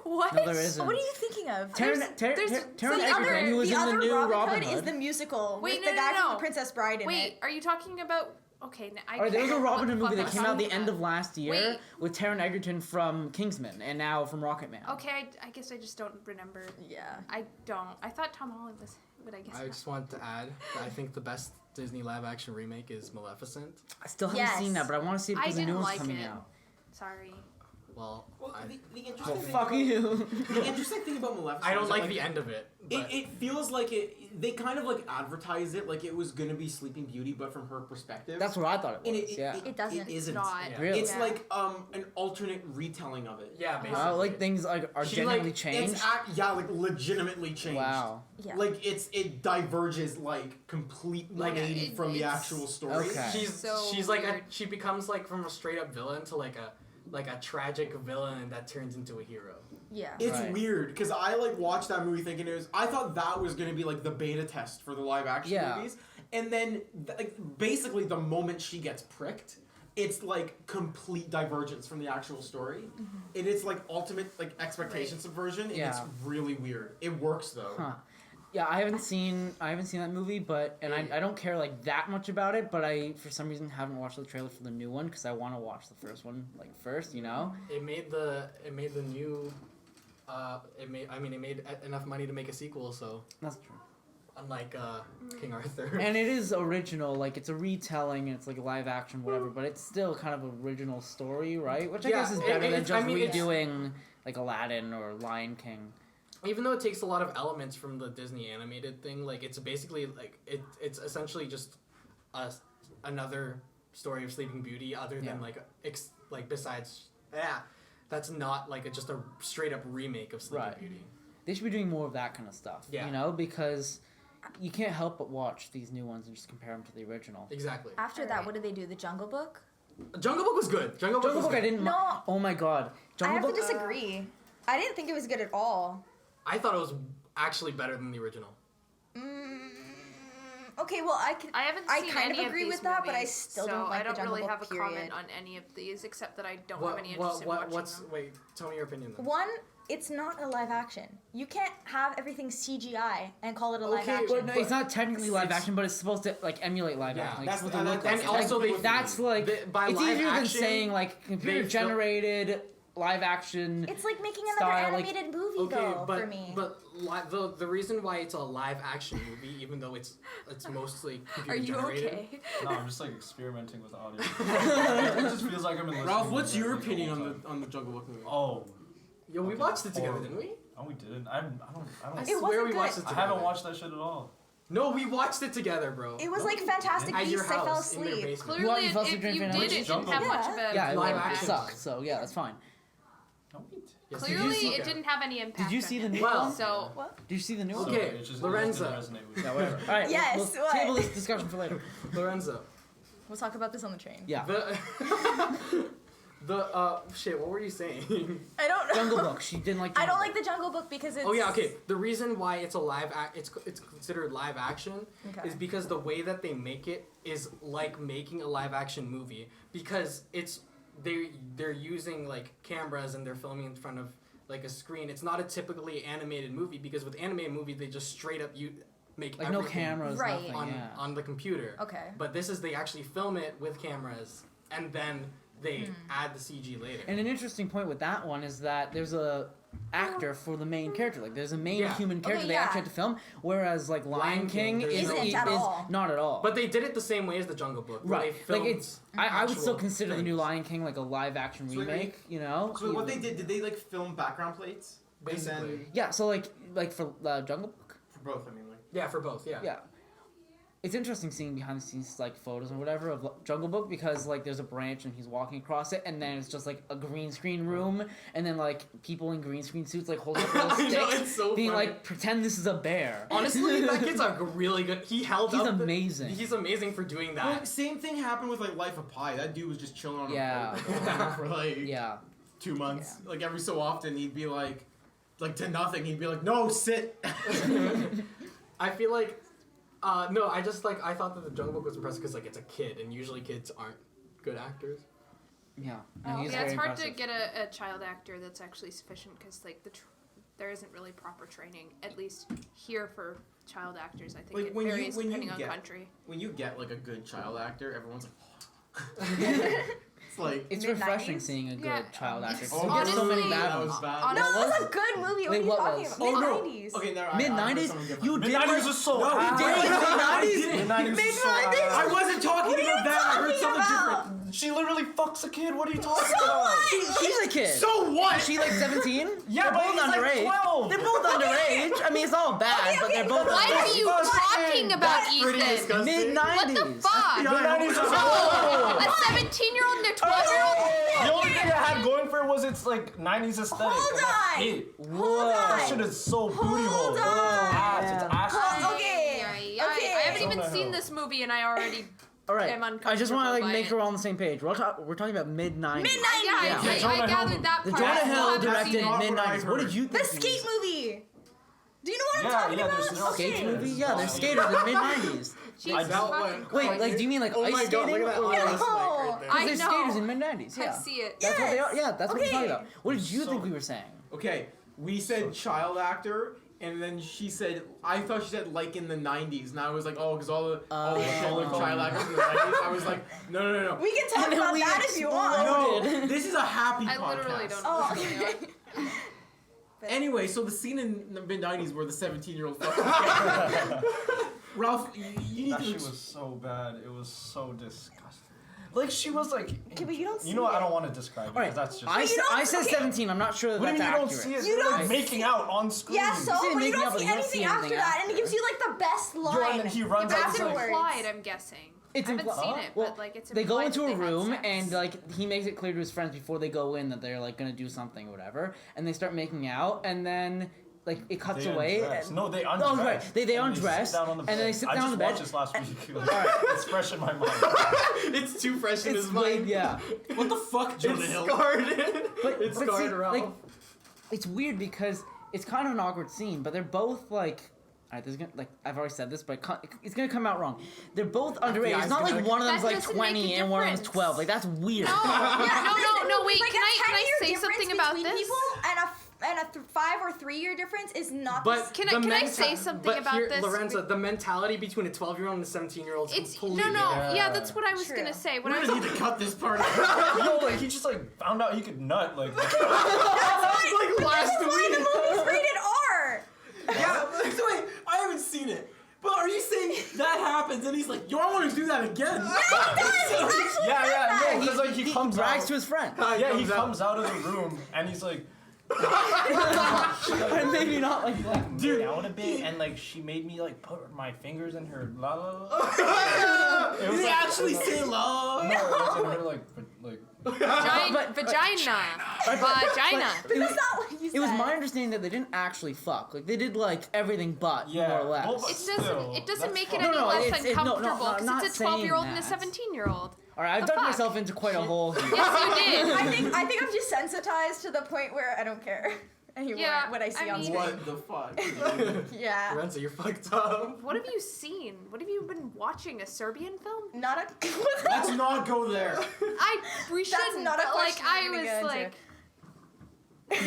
What? No, there isn't. What are you thinking of? Taron there's- Taron the Egerton, other, who was the in the other new Robin Hood Hood. is the musical Wait, with no, the no, guy no. from The Princess Bride in Wait, it. are you talking about... Okay, I Alright, there was a can't- Robin what Hood the movie fuck that am came I out the talking end about? of last year Wait. with Taron Egerton from Kingsman and now from Rocketman. Okay, I guess I just don't remember. Yeah. I don't. I thought Tom Holland was but I guess I not. just wanted to add that I think the best Disney live action remake is Maleficent. I still haven't Yes. seen that, but I want to see it I because the new didn't one's like coming it. out. Sorry. Well, Well, I, the Well, interesting thing fuck about, you. the interesting thing about Maleficent I don't is that, like the end of it. But It feels like they kind of like advertised it like it was gonna be Sleeping Beauty, but from her perspective. That's what I thought it And was. Yeah. It doesn't. It isn't. Not. Yeah. Really? It's Yeah. like an alternate retelling of it. yeah, basically. Like things like are She, genuinely like, changed. Like legitimately changed. Wow. Yeah. Like it diverges like complete Like, 180 from the it's- actual story. Okay. She's So like weird. she becomes like from a straight up villain to like a tragic villain that turns into a hero. Yeah. It's Right. weird because I like watched that movie thinking I thought that was gonna be like the beta test for the live action Yeah. movies, and then like basically the moment she gets pricked, it's like complete divergence from the actual story, and it's like ultimate like expectation subversion, and it's Yeah. really weird. It works though. Huh. Yeah, I haven't seen that movie, but I don't care like that much about it. But I for some reason haven't watched the trailer for the new one because I want to watch the first one like first. You know. It made the new it made enough money to make a sequel, so That's true. unlike King Arthur. And it is original, like it's a retelling and it's like a live action, whatever. But it's still kind of original story, right? Which I Yeah, guess is better than it's- just I mean, it's- redoing like Aladdin or Lion King. Even though it takes a lot of elements from the Disney animated thing, like it's basically like it's essentially just another story of Sleeping Beauty, other than Yeah. besides that's not like just a straight up remake of Sleeping Right. Beauty. They should be doing more of that kind of stuff. Yeah. You know, because you can't help but watch these new ones and just compare them to the original. Exactly. After that, what did they do? The Jungle Book? Jungle Book was good. Jungle Book Jungle was Book, I good. didn't. No. Oh my god. I Jungle have Book. to disagree. I didn't think it was good at all. I thought it was actually better than the original. Okay, well, I haven't I seen kind any of agree these with that, but I movies, still so don't like I don't the Jungle really Book, have a period. comment on any of these, except that I don't have any interest in What's watching them. wait? Tell me your opinion then. One, it's not a live action. You can't have everything CGI and call it a live Okay, action. Well, no, it's not technically live It's- action, but it's supposed to like emulate live Yeah. action. Like, That's it's the- supposed to look and like also it. they- That's like by it's live easier than action, saying like computer they generated live action. It's like making another style, like- animated movie, Okay, though, but for me. the reason why it's a live action movie, even though it's mostly computer Are you generated. okay? No, I'm just like experimenting with audio. It just feels like I'm in. Ralph, what's your listening opinion the on whole the time. on the Jungle Book movie? Oh, Yo, we Okay, watched it together, horrible. didn't we? oh, we didn't. I don't. I It swear wasn't we good. watched it I together. haven't watched that shit at all. No, we watched it together, bro. It was No, like Fantastic At your Beasts. I fell house in their asleep. basement. Clearly, You fell asleep if during you Fantastic did, it Beasts? didn't have much of a Yeah, live it action. sucks. So yeah, that's fine. No, wait. Yes, Clearly, did you it didn't have any impact. Did you on see the him. new Well- one? So What? Did you see the new one? Okay, It just Lorenzo. didn't resonate with Yeah, me. whatever. All right. Yes, We'll what? table this discussion for later. Lorenzo. We'll talk about this on the train. Yeah. The shit. What were you saying? I don't know. Jungle Book. She didn't like. I Jungle don't Book. like the Jungle Book because it's. Oh yeah, okay. The reason why it's it's considered live action Okay. is because the way that they make it is like making a live action movie, because they're using like cameras and they're filming in front of like a screen. It's not a typically animated movie, because with animated movie they just straight up make Like no everything cameras, Right. nothing. on Yeah. on the computer. Okay. But this is they actually film it with cameras and then they add the CG later. And an interesting point with that one is that there's a actor for the main character. Like there's a main Yeah. human character Okay, they yeah. actually had to film, whereas like Lion King there's is, no- Isn't at all. not at all. But they did it the same way as the Jungle Book. Where right, They like filmed it's I would still actual consider the new things. Lion King like a live action So wait, remake. You know. So what they did they like film background plates? And Basically. then, Yeah. So like for Jungle Book. for both, I mean, like. Yeah, for both. Yeah. Yeah. It's interesting seeing behind the scenes like photos or whatever of Jungle Book, because like there's a branch and he's walking across it, and then it's just like a green screen room, and then like people in green screen suits like holding up little I sticks, know, it's so being funny. like pretend this is a bear. Honestly, that kid's a really good. He held He's up. amazing. He's amazing for doing that. Well, same thing happened with like Life of Pi. That dude was just chilling on Yeah. a boat for like Yeah. 2 months. Like every so often he'd be like to nothing. He'd be like, no, sit. I feel like, no, I just like I thought that the Jungle Book was impressive because like it's a kid, and usually kids aren't good actors. Yeah. No, he's yeah, it's very hard impressive. to get a child actor that's actually sufficient, because like there isn't really proper training, at least here, for child actors. I think Like, it when you- varies when you depending on get- country. When you get like a good child actor, everyone's like, like. It's Mid-nineties? refreshing seeing a good Yeah, child actor. it's 'Cause you get so many honestly- bad That ones. was bad. Honestly- No, it was a good movie. What Wait, are you what talking was? about? Oh no. Mid-90s. Okay, no. Mid-90s? You did Mid-90s like... was so No, ass. did like mid-90s? Mid-90s was so Mid-nineties? ass. I wasn't talking What are you about that. I heard talking something about? different. She literally fucks a kid. What are you talking about? She's a kid. So what? Is she like 17? Yeah, they're but both he's like underage. 12. They're both underage. I mean, it's all bad, but they're both What are you talking about, Pretty Ethan? disgusting. Mid-90s. What the fuck? Mid-90s was No, a 17-year-old and a 12-year-old? The only thing it had going for it was its like 90s aesthetic. Hold and that's on. it. Whoa. That shit is so booty hole. Hold It's on. ass. It's ass. Oh, okay. Okay. I haven't even What the seen hell? this movie and I already. All right. I'm I just uncomfortable want to like by make it. sure we're all on the same page. We're talking about mid-90s. Mid-90s. Yeah, Yeah. I Jonah Hill gathered that The part. Jonah I still Hill haven't directed seen it. Not what I mid-90s. What did heard. you The think? skate movie. Do you know what I'm Yeah, talking yeah, about? there's no Skate Okay. movie? Yeah, there's skaters in mid-90s. Jesus That fucking one. Wait, like, do you mean like Oh ice my skating? god, look at that or- ice No. spike right there. I There's know. skaters in mid-90s, yeah. I see it. That's what they are. Yes. Yeah, that's what we're Okay. talking about. What did you So- think we were saying? Okay, we said child actor, and then she said, I thought she said like in the 90s, and I was like, oh, because all the child actors in the 90s. I was like, no. We can talk And then about we that if you want. exploded. No, this is a happy I podcast. literally don't know Oh, what's going okay. on. Anyway, so the scene in the mid-90s where the 17-year-old fucking Ralph, you need That to... shit was so bad. It was so disgusting. Like she was like. Okay, but you don't see You know what? I it. don't want to describe it All right, because that's just. I, you said, don't- I said okay. 17. I'm not sure What do you that's mean you don't accurate. see it? You They're, don't like, making out on screen. Yeah, so, You see it but you making don't up, but see you don't see anything after anything that, after and it gives you like the best line. And he runs It's outside. implied, I'm guessing. It's I haven't impli- seen it, well, but like it's They go implied into that a they had room sex. and like he makes it clear to his friends before they go in that they're like gonna do something or whatever, and they start making out, and then like it cuts They away. undress. And, No, they undress. Oh, right. They And undress, sit down on the and then they bed. sit I down on just the bed. watched this last week. It's fresh in my mind. It's too fresh in It's his way, mind. yeah. What the fuck, Jonah It's Hill? scarred. But It's but scarred see, Ralph. like, it's weird because it's kind of an awkward scene, but they're both like. Alright, there's gonna like I've already said this, but it's gonna come out wrong. They're both underage. It's not like one of them's That like doesn't 20 make a and one of them's difference. 12. Like that's weird. No, no, wait. Like Can I a 10-year say difference something about between this? People and a 5 or 3 year difference is not. But Can the I say something but about here, this? Lorenza, the mentality between a 12-year-old and a 17-year-old is It's completely no. different. Yeah, that's what I was True. gonna say. When We're I was gonna need to cut this part out. Yo, like he just like found out he could nut like. That's why, like last this is why week. the movie's rated R. Yeah, so wait, I haven't seen it. But are you saying that happens and he's like, yo, I want to do that again? Yeah, no, because like he comes brags out. to his friend. Yeah, he comes out of the room and he's like. And maybe not like Dude, down a bit, and like she made me like put my fingers in her la la la. It Did was he like, actually say love? no, it's in her like vagina. Vagina. That's not what you said. It was my understanding that they didn't actually fuck. Like they did like everything but more or less. well, but It still, doesn't that's make it fine. any No, less it's- no, uncomfortable I'm because not it's a saying 12-year-old and a that. 17-year-old. All right, I've The dug fuck? myself into quite a hole here. Yes, you did. I think I'm desensitized to the point where I don't care anymore Yeah, what I see I on mean- screen. What the fuck? Yeah. Lorenza, you're fucked up. What have you seen? What have you been watching? A Serbian film? Not a. Let's not go there. We That's shouldn't. not a but like question I we're gonna get was into. like.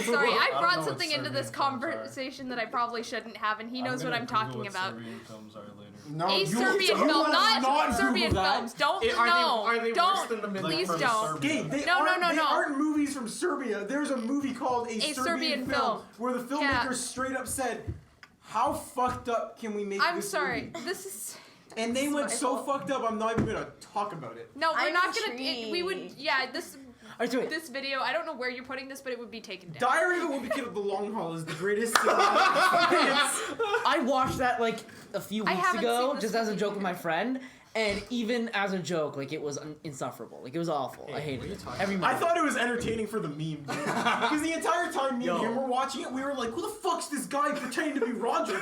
Sorry, I don't brought know something what into this Serbian films are. conversation that I probably shouldn't have, and he knows what I'm Google talking about. Serbian films are later. No, A you- Serbian you film, wanna not Serbian Google that. films. Don't Are they don't. worse than the mid- Please Like from don't. Serbia. Okay, they No, no, aren't, no, they no. aren't movies from Serbia. There's a movie called A Serbian Serbian film. where the filmmaker Yeah. straight up said, how fucked up can we make I'm this sorry. movie? This is. And they It's went my so fault. fucked up, I'm not even gonna talk about it. No, we're I'm not gonna. We would. intrigued. Yeah, this. Alright, so wait. This video. I don't know where you're putting this, but it would be taken down. Diary of a Wimpy Kid of the Long Haul is the greatest cinema experience. I watched that like a few I weeks haven't ago, seen this just as a movie joke with my either. friend, and even as a joke, like it was insufferable. Like it was awful. I hated it. Every I moment. thought it was entertaining for the meme, dude. Because the entire time me and Yo. him were watching it, we were like, who the fuck's this guy pretending to be Roger?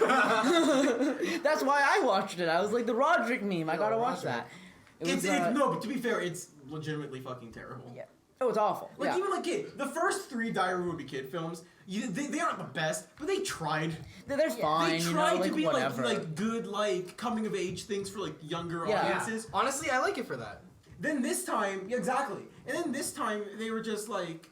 That's why I watched it. I was like the Roderick meme. I gotta watch Roderick. that. It It's, was, no, but to be fair, it's legitimately fucking terrible. Yeah. oh, it's awful. Like Yeah. even like the first 3 Diary of a Wimpy Kid films, they aren't the best, but they tried. They're fine. They you know, tried like to be whatever. like good like coming of age things for like younger Yeah. audiences. Honestly, I like it for that. Then this time, yeah, exactly. And then this time they were just like,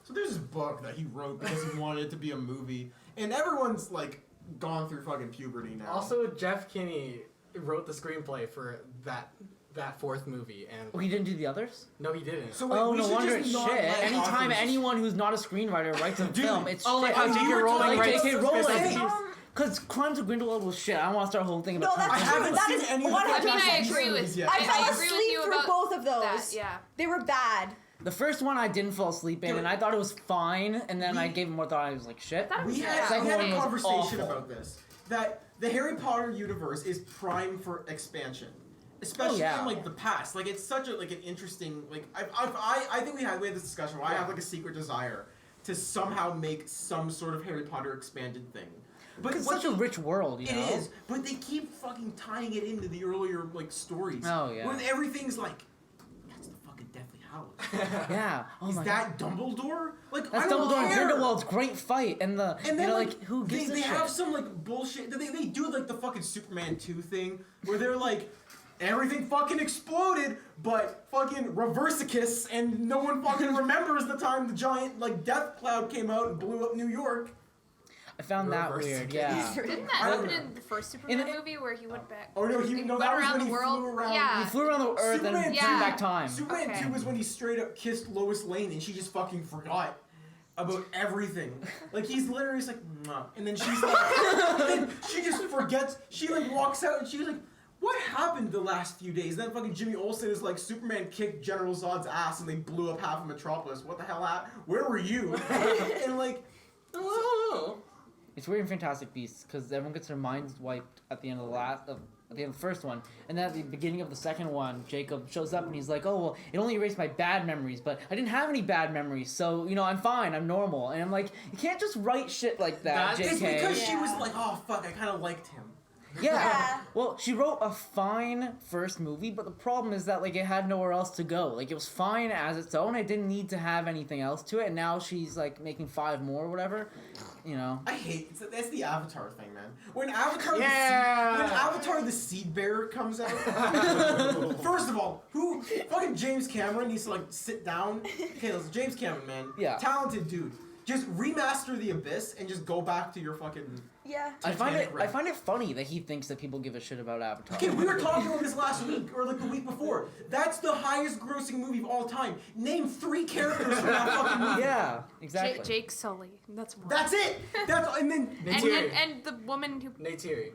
so there's this book that he wrote because he wanted it to be a movie, and everyone's like gone through fucking puberty now. Also, Jeff Kinney wrote the screenplay for that that fourth movie, and Oh, he didn't do the others? no, he didn't. So wait, Oh, we no should wonder just it's not shit. let Anytime authors- anyone who's not a screenwriter writes a film, it's Oh, like shit. how J.K. Rowling like writes J.K. Rowling. Fantasy- Because Crimes of Grindelwald was shit. I don't want to start a whole thing about No, Crimes that's of I true. haven't Grindelwald. That seen is any of the 100% I mean, I Fantasy agree with. movies yet. I fell agree with asleep you through about both of those. that, yeah. They were bad. The first one I didn't fall asleep in, and I thought it was fine, and then I gave it more thought. I was like, shit. That We was had, yeah. Second we had one a was conversation awful. about this. That the Harry Potter universe is prime for expansion, especially yeah. in like the past. Like it's such a like an interesting like I think we had this discussion where I have like a secret desire to somehow make some sort of Harry Potter expanded thing. But It's what such a rich world, you it know? is, but they keep fucking tying it into the earlier like stories. Oh, yeah. Where everything's like, that's the fucking Deathly Hallows. Yeah. Oh Is my that Dumbledore? Like That's I don't Dumbledore and care. Grindelwald's great fight, and the And then like who gives they a shit? have some like bullshit. They do like the fucking Superman 2 thing where they're like everything fucking exploded, but fucking Reversicus, and no one fucking remembers the time the giant like death cloud came out and blew up New York. I found that Reverse weird. case. Yeah. Didn't I that don't happen know. in the first Superman In- movie where he went back? Oh no, he no, went that was around when the he world. flew around. Yeah. He flew around the earth Superman and two. turned back time. Superman Okay. 2 was when he straight up kissed Lois Lane and she just fucking forgot about everything. Like he's literally just like, mwah. And then she's like, and then she just forgets. She like walks out and she's like, what happened the last few days? And then fucking Jimmy Olsen is like, Superman kicked General Zod's ass and they blew up half of Metropolis. What the hell happened? Where were you? And like, Oh. It's weird in Fantastic Beasts because everyone gets their minds wiped at the end of the at the end of the first one, and then at the beginning of the second one, Jacob shows up and he's like, "Oh well, it only erased my bad memories, but I didn't have any bad memories, so you know I'm fine, I'm normal." And I'm like, you can't just write shit like that, That's- it's JK. because she Yeah. was like, oh fuck, I kind of liked him. Yeah. Yeah. Well, she wrote a fine first movie, but the problem is that like it had nowhere else to go. Like it was fine as its own. It didn't need to have anything else to it. And now she's like making 5 more or whatever. You know. I hate that's the Avatar thing, man. When Avatar Yeah. when Avatar the Seed Bearer comes out, first of all, who fucking James Cameron needs to like sit down. Okay, listen, James Cameron, man, Yeah. talented dude. Just remaster The Abyss and just go back to your fucking. Yeah. I Titanic wreck. find it funny that he thinks that people give a shit about Avatar. Okay, we were talking about this last week or like the week before. That's the highest grossing movie of all time. Name 3 characters from that fucking movie. Yeah, exactly. Jake Sully. That's one. That's it. That's and then. and the woman who. Neytiri.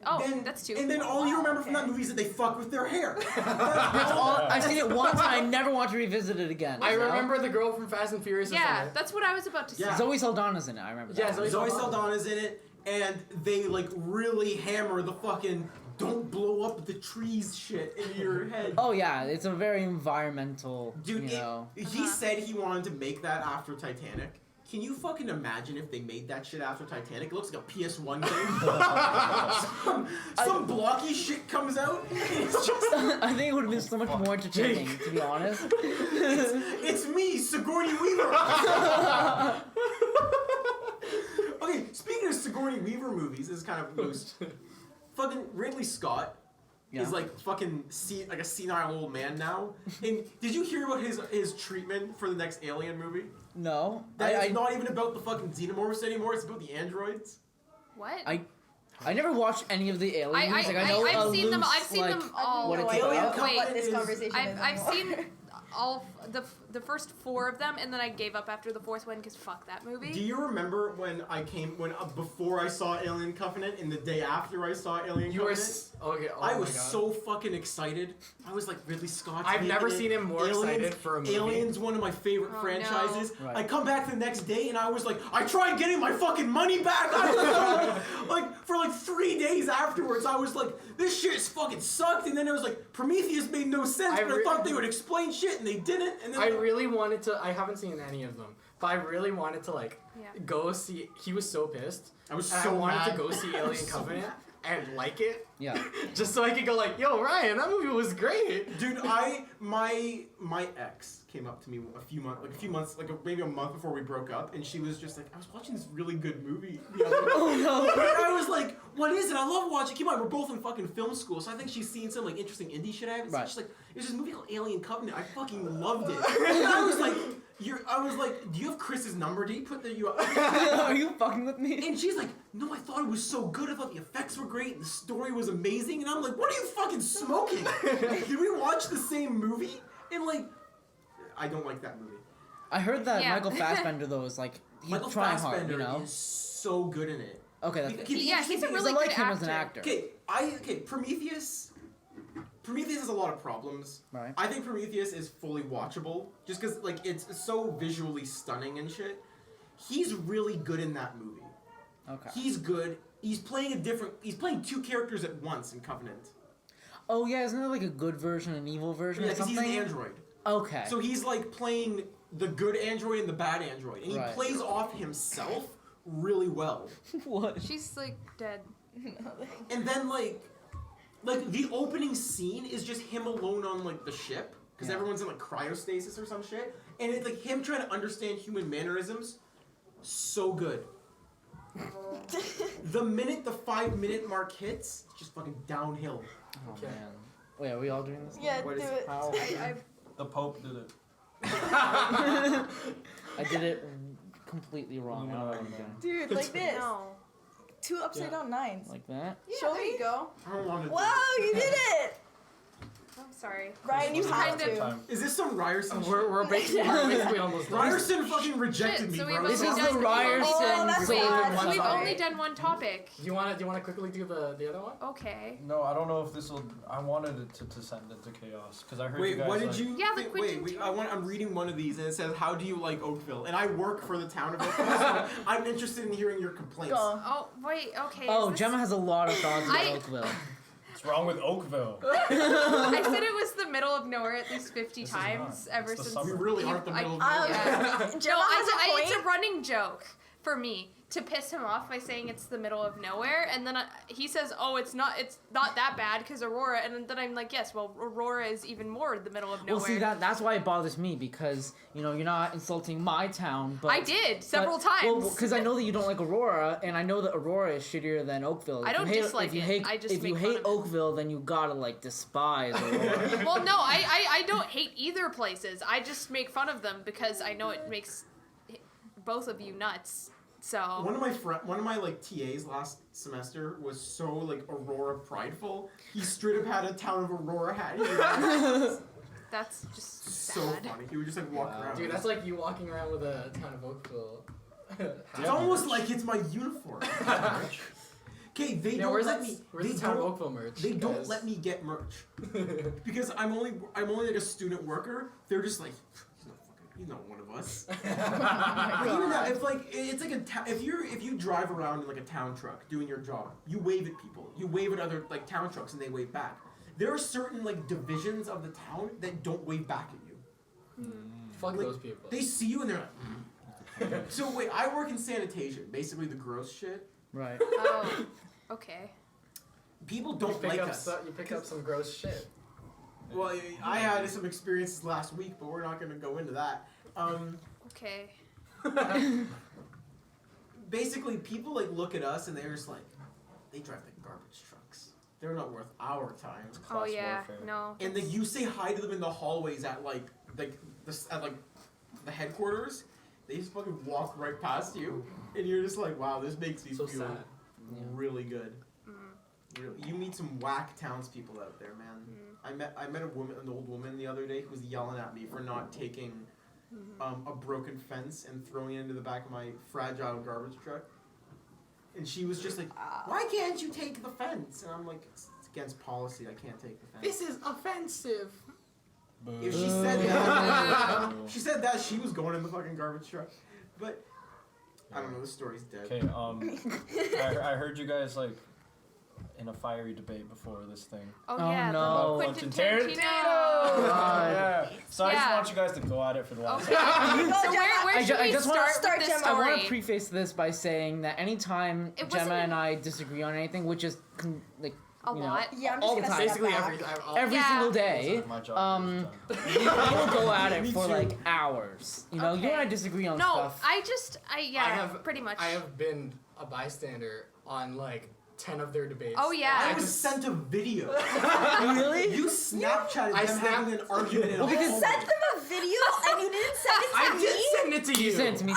Oh, then, that's 2. And then all you remember from okay. that movie is that they fuck with their hair. That's all. I've seen it once and I never want to revisit it again. I you know? remember the girl from Fast and Furious. is Yeah, in it. that's what I was about to say. Yeah. Zoe Saldana's in it. I remember that. Yeah, one. Zoe Zoe Saldana's in it, and they like really hammer the fucking don't blow up the trees shit in your head. Oh yeah, it's a very environmental. Dude, you know. he said he wanted to make that after Titanic. Can you fucking imagine if they made that shit after Titanic? It looks like a PS1 game. some blocky shit comes out. It's just I think it would have been so much more entertaining, to be honest. it's me, Sigourney Weaver. Okay, speaking of Sigourney Weaver movies, this is kind of loose. Fucking Ridley Scott Yeah. is like fucking like a senile old man now. And did you hear about his treatment for the next Alien movie? No, That is not even about the fucking xenomorphs anymore. It's about the androids. What? I never watched any of the Alien movies. Like I know I've a seen them. loose, I've seen like, them all. what no it's idea about. what Wait, this is- conversation is I've anymore. seen all the first 4 of them, and then I gave up after the 4th one because fuck that movie. Do you remember when before I saw Alien Covenant and the day after I saw Alien You were Covenant? okay. Oh I my was God. so fucking excited. I was like, Ridley Scott's I've never making it. seen him more excited for a movie. Aliens, one of my favorite Oh, franchises. no. Right. I come back the next day and I was like, I tried getting my fucking money back. Like for like 3 days afterwards, I was like, this shit fucking sucked. And then it was like, Prometheus made no sense, but I thought they would explain shit and they didn't. And then I really wanted to. I haven't seen any of them, but I really wanted to like Yeah. go see. He was so pissed. I was and so I wanted mad. to go see I was Alien so Covenant mad. and like it, Yeah. just so I could go like, "Yo, Ryan, that movie was great." Dude, my ex came up to me a few months, maybe a month before we broke up, and she was just like, I was watching this really good movie the other day. Oh no. And I was like, what is it? I love watching. Keep in mind, we're both in fucking film school, so I think she's seen some like interesting indie shit I haven't seen. Right. She's like, there's this movie called Alien Covenant. I fucking loved it. And I was like, do you have Chris's number? Did he put the you? Are you fucking with me? And she's like, no, I thought it was so good. I thought the effects were great and the story was amazing. And I'm like, what are you fucking smoking? Did we watch the same movie? And like, I don't like that movie. I heard that Yeah. Michael Fassbender though is like he's Michael trying Fassbender hard, you know. is so good in it. Okay, that's Okay, Yeah, he's a because really I like good him as an actor. actor. Prometheus has a lot of problems. Right. I think Prometheus is fully watchable just because like it's so visually stunning and shit. He's really good in that movie. Okay. He's good. He's playing two characters at once in Covenant. Oh yeah, isn't there like a good version and an evil version Yeah, or because something? he's an android. Okay. So he's like playing the good android and the bad android, and he Right. plays off himself really well. What? She's like dead. And then like the opening scene is just him alone on like the ship because Yeah. everyone's in like cryostasis or some shit, and it's like him trying to understand human mannerisms. So good. The minute the 5-minute mark hits, it's just fucking downhill. Oh Okay. man. Wait, are we all doing this? Yeah, What do is it. How? The Pope did it. I did it completely wrong. I don't know what I'm doing. Dude, like this. No. 2 upside down 9s. Like that? Yeah, Show there me. you go. I don't want to. Wow, you did it! I'm sorry. Ryan, you It's have kind of- to. Time. Is this some Ryerson shit? We're basically almost done. Ryerson fucking rejected Shit, me, so bro. we've This only is done- the we've only- Ryerson. Oh, that's Wait, sad. One we've topic. only done one topic. Do you want to quickly do the other one? Okay. No, I don't know if this will. I wanted it to send it to chaos because I heard you Wait, guys. what did like, you? Yeah, the think? Quentin Wait, I'm reading one of these and it says, "How do you like Oakville?" And I work for the town of Oakville, so I'm interested in hearing your complaints. Go. Oh wait. Okay. Oh, is this- Gemma has a lot of thoughts about I- Oakville. What's wrong with Oakville? I said it was the middle of nowhere at least 50 This is times not. ever It's the since. We suburbs. really you- aren't the middle of I- nowhere. Yeah. Gemma No, has a it's a point. running joke for me to piss him off by saying it's the middle of nowhere, and then he says, "Oh, it's not that bad because Aurora," and then I'm like, "Yes, well, Aurora is even more the middle of nowhere." Well, see that's why it bothers me because you're not insulting my town, but I did several times. Well, because I know that you don't like Aurora, and I know that Aurora is shittier than Oakville. I If you don't hate, dislike if you it. Hate, I just if you make fun hate of it. Oakville, then you gotta like despise Aurora. Well, no, I don't hate either places. I just make fun of them because I know it makes both of you nuts. So One of my like TAs last semester was so like Aurora prideful. He straight up had a town of Aurora hat. He was that's just so sad. funny. He would just like walk around. Dude, that's like you walking around with a town of Oakville. It's almost like it's my uniform. Okay, they Yeah, don't where's let the me. where's They the town of don't. Oakville merch? They don't guys? let me get merch because I'm only like a student worker. They're just like, he's not one of us. Even that, if like it's like if you drive around in like a town truck doing your job, you wave at people, you wave at other like town trucks, and they wave back. There are certain like divisions of the town that don't wave back at you. Fuck Like, those people. They see you and they're like. So wait, I work in sanitation, basically the gross shit. Right. Oh, okay. People You don't pick like up us. you pick up some gross shit. Well, I had some experiences last week, but we're not going to go into that. Okay. Basically, people like look at us and they're just like, they drive like garbage trucks. They're not worth our time. Oh Class yeah. warfare. No. And then you say hi to them in the hallways at like the headquarters. They just fucking walk right past you, and you're just like, wow, this makes me So feel sad. really good. You meet some whack townspeople out there, man. I met an old woman the other day who was yelling at me for not taking a broken fence and throwing it into the back of my fragile garbage truck. And she was just like, why can't you take the fence? And I'm like, it's against policy. I can't take the fence. This is offensive. If she said that, she was going in the fucking garbage truck. But I don't know. This story's dead. Okay, I heard you guys like in a fiery debate before this thing. Oh Oh, yeah. no. The Quentin Tarantino! Tarantino. Yeah. So I just Yeah. want you guys to go at it for the last. Okay. So where I should we just wanna start with this Gemma. I want to story? preface this by saying that anytime It Gemma wasn't- and I disagree on anything, which is A lot. Yeah, I'm all just the gonna time. step Basically back. every Yeah. single day, My job is done. we will go at it Me for too. like hours. You know, you and I disagree on No, stuff. I pretty much. I have been a bystander on like 10 of their debates. Oh, yeah. I was sent a video. Really? You Snapchatted I them having an argument in a You hallway. sent them a video and you didn't send it to I me? did send it to you. You sent it to me.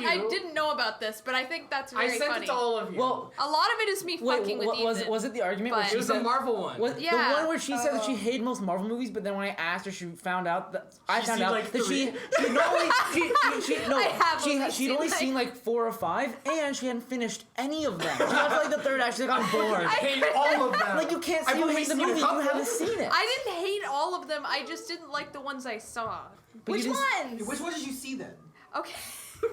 I didn't know about this, but I think that's very I sent funny. it to all of you. Well, A lot of it is me fucking with Ethan. was it the argument where But- she it was the said Marvel one. was Yeah. the one where she said that she hated most Marvel movies, but then when I asked her, she found out that She'd seen, like, that three. she not only I have only she'd only seen, seen like 4 or 5, and she hadn't finished any of them. She got to like the third act, she got bored. I hate all of them. Like you can't I've say you only hate the seen a movie if you couple. haven't seen it. I didn't hate all of them. I just didn't like the ones I saw. But Which you just- ones? Which one did you see then? Okay. Go,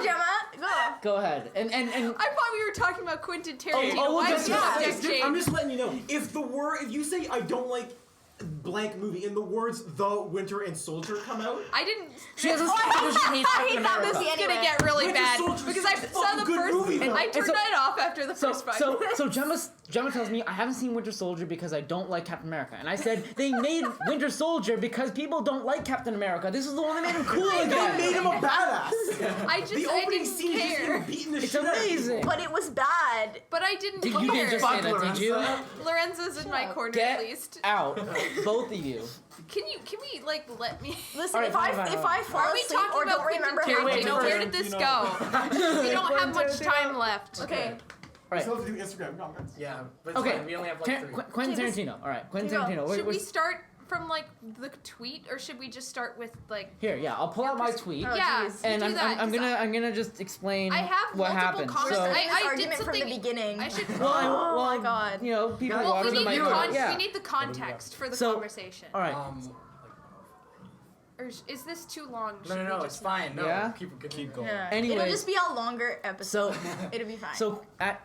Gemma. Go. Go ahead. And I thought we were talking about Quentin Tarantino. well, Why just- did the subject change? I'm just letting you know. If you say I don't like blank movie and the words The Winter and Soldier come out, I didn't. she hasn't Oh, I seen hate she that. hates I hate Captain that America. movie It's gonna anyway. get really Winter bad Soldier's because such I a saw fucking the good first. movie, though. I turned so- it off after the first 5 minutes. So Gemma tells me I haven't seen Winter Soldier because I don't like Captain America, and I said they made Winter Soldier because people don't like Captain America. This is the one that made him cool they again. made him a badass. I The I opening didn't scene is just care. him beating the It's shit out of people. amazing. But it was bad. But I didn't Did care. you didn't just say that, did you? Lorenzo's in my corner Get at least. out, both of you. Can we like let me? Listen, Alright, if fine, I fine, if fine. I fall Are we asleep talking or about don't Quentin remember wait, Tarantino? wait, Where did this go? We don't have much time left. Okay. We Alright. still have to do Instagram comments. Yeah, but it's Okay. fine. We only have like 3. Quentin Okay, this- Tarantino. All right, Quentin Here you go. Tarantino. Should we start from like the tweet, or should we just start with like? Here, yeah, I'll pull out my tweet. Oh, Yeah, geez. And do I'm, that, I'm 'cause I'm gonna just explain I have what multiple happened. comments. So, This I did argument from the something- beginning. I should. well, Oh my God. You know, people Well, watch we the need, mic. do it. Yeah. we need the context for the So- conversation. All right. Or is this too long? No, Should we it's just- fine. No, Yeah? keep going. Yeah. Anyway. It'll just be a longer episode. So- It'll be fine. So at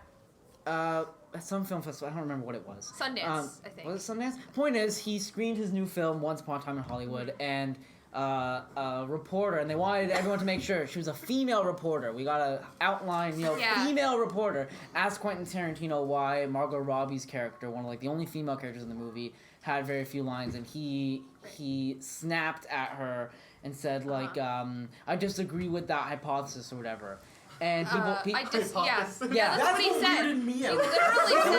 some film festival, I don't remember what it was. Sundance, I think. Was it Sundance? Point is, he screened his new film Once Upon a Time in Hollywood, and a reporter, and they wanted everyone to make sure she was a female reporter. We got to outline, Yeah. female reporter. Asked Quentin Tarantino why Margot Robbie's character, one of like the only female characters in the movie, had very few lines, and he snapped at her and said like, I disagree with that hypothesis or whatever. And people, I just yeah. Yeah. That's what he said. weirded me He out. literally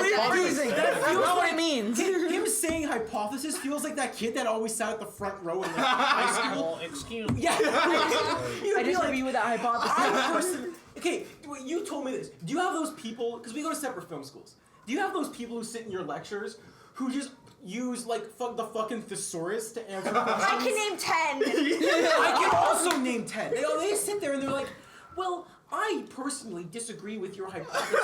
said that. Freezing. That's not what it means. Him saying hypothesis feels like that kid that always sat at the front row in like, high school. Excuse me. Yeah. I disagree with that hypothesis. Okay, wait, you told me this. Do you have those people, because we go to separate film schools, do you have those people who sit in your lectures who just use like the fucking thesaurus to answer questions? I can name 10. I can also name 10. They sit there and they're like, well, I personally disagree with your hypothesis.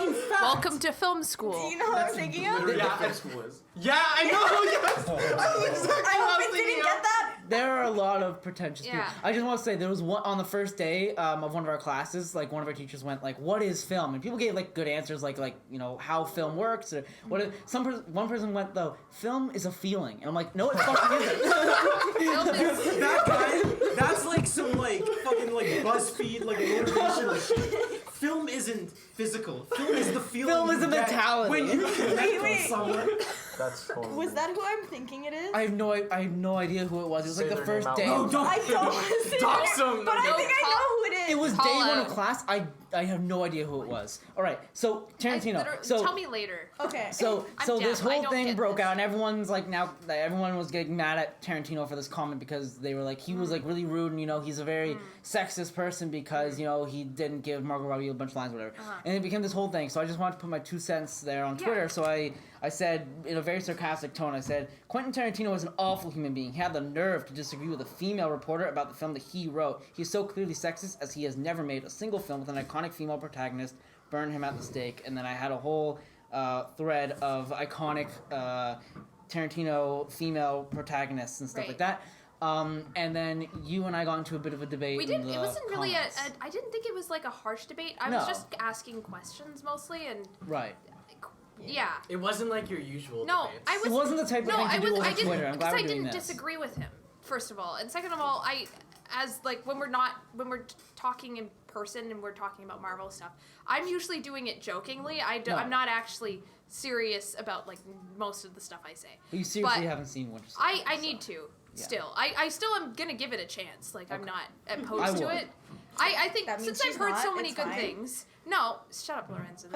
In fact, Welcome to film school. Do you know what I'm thinking of? literally Yeah, what film school is. Yeah, I know. Yes. I hope it didn't get that. There are a lot of pretentious Yeah. people. I just want to say there was one on the first day of one of our classes. Like one of our teachers went like, "What is film?" And people gave like good answers, like how film works or what. One person went though, "Film is a feeling," and I'm like, "No, it fucking isn't." Film is- That guy, that's like some like fucking like BuzzFeed like motivational shit. Film isn't physical. Film is the feeling. Film is you a get mentality. when you connect Wait. with someone. That's totally. Was that who I'm thinking it is? I have no idea who it was. It was like Say the their first name out day. loud. No, don't. I don't. Dox them. But I think I know who it is. It was Call day one out. of class. I have no idea who it was. All right, so Tarantino. So tell me later. Okay. So I'm this deaf. I whole don't thing get broke this. out, and everyone's like everyone was getting mad at Tarantino for this comment because they were like he was like really rude, and he's a very sexist person because he didn't give Margot Robbie a bunch of lines, whatever, and it became this whole thing. So I just wanted to put my 2 cents there on Yeah. Twitter. So I said in a very sarcastic tone, I said Quentin Tarantino is an awful human being. He had the nerve to disagree with a female reporter about the film that he wrote. He's so clearly sexist as he has never made a single film with an iconic female protagonist. Burn him at the stake. And then I had a whole thread of iconic Tarantino female protagonists and stuff Right. like that. And then you and I got into a bit of a debate. We in didn't. the It wasn't really comments. I didn't think it was like a harsh debate. I was No. just asking questions mostly, and Right. yeah. It wasn't like your usual No, debates. I was. It wasn't the type of No, thing to I do was. over I didn't Twitter. I'm glad because I we're doing didn't this. disagree with him. First of all, and second of all, as like when we're talking in person and we're talking about Marvel stuff, I'm usually doing it jokingly. No. I'm not actually serious about like most of the stuff I say. But you seriously But haven't seen Winter Soldier. I need to Yeah. still. I still am gonna give it a chance. Like I'm not I opposed to would. it. I think That means since I've she's heard not, so many it's good fine. things, No, shut up, Lorenza.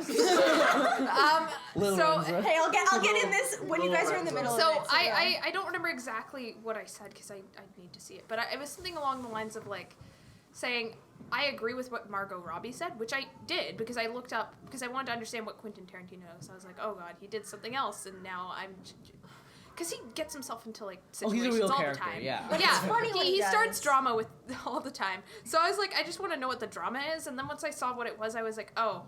Little So Lorenza. Hey, I'll get in this when you guys are in the middle So of it. I don't remember exactly what I said because I need to see it, but it was something along the lines of like saying I agree with what Margot Robbie said, which I did because I looked up because I wanted to understand what Quentin Tarantino is. I was like, oh god, he did something else, and now I'm. Because he gets himself into like situations he's a real all character, the time. yeah. But yeah. it's funny when he he starts does. drama with all the time. So I was like, I just want to know what the drama is. And then once I saw what it was, I was like, oh,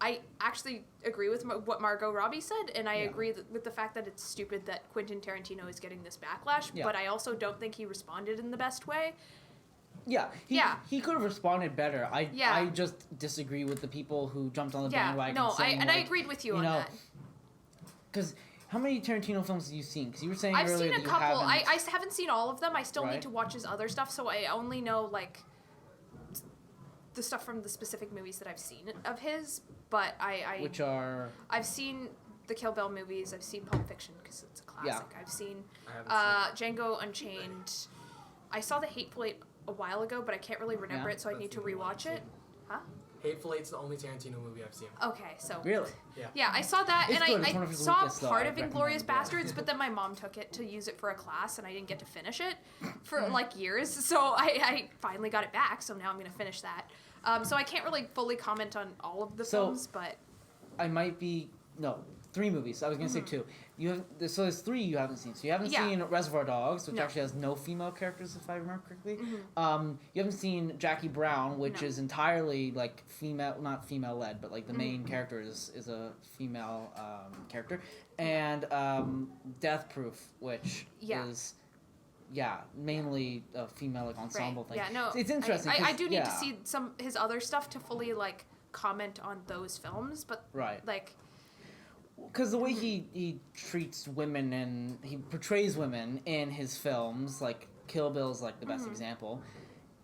I actually agree with what Margot Robbie said, and I agree with the fact that it's stupid that Quentin Tarantino is getting this backlash. Yeah. But I also don't think he responded in the best way. Yeah, Yeah. he could have responded better. I just disagree with the people who jumped on the Yeah. bandwagon. No, saying, I agreed with you on that. Because how many Tarantino films have you seen? Because you were saying I've earlier seen a that you couple. haven't. I haven't seen all of them. I still Right. need to watch his other stuff, so I only know like the stuff from the specific movies that I've seen of his. But Which are I've seen the Kill Bill movies. I've seen Pulp Fiction because it's a classic. I've seen I haven't Django Unchained. I saw The Hateful Eight a while ago, but I can't really remember Yeah. it, so I That's need to the only one I've rewatch it. seen. Huh? Hateful Eight's the only Tarantino movie I've seen. Okay, so really. yeah, I saw that, It's and good. It's one I of his saw weakest, though. part I of Inglourious recommend it. Bastards, but then my mom took it to use it for a class, and I didn't get to finish it for like years. So I finally got it back, so now I'm gonna finish that. So I can't really fully comment on all of the So- films, but I might be 3 movies. I was gonna say 2. You have so there's 3 you haven't seen. So you haven't Yeah. seen Reservoir Dogs, which No. actually has no female characters, if I remember correctly. You haven't seen Jackie Brown, which No. is entirely like female, not female led, but like the main character is a female character, and Death Proof, which Yeah. is mainly a female like ensemble thing. yeah, no, it's interesting. I 'cause, do need to see some his other stuff to fully like comment on those films, but Right. like Because the way he treats women and he portrays women in his films, like Kill Bill's like the best example,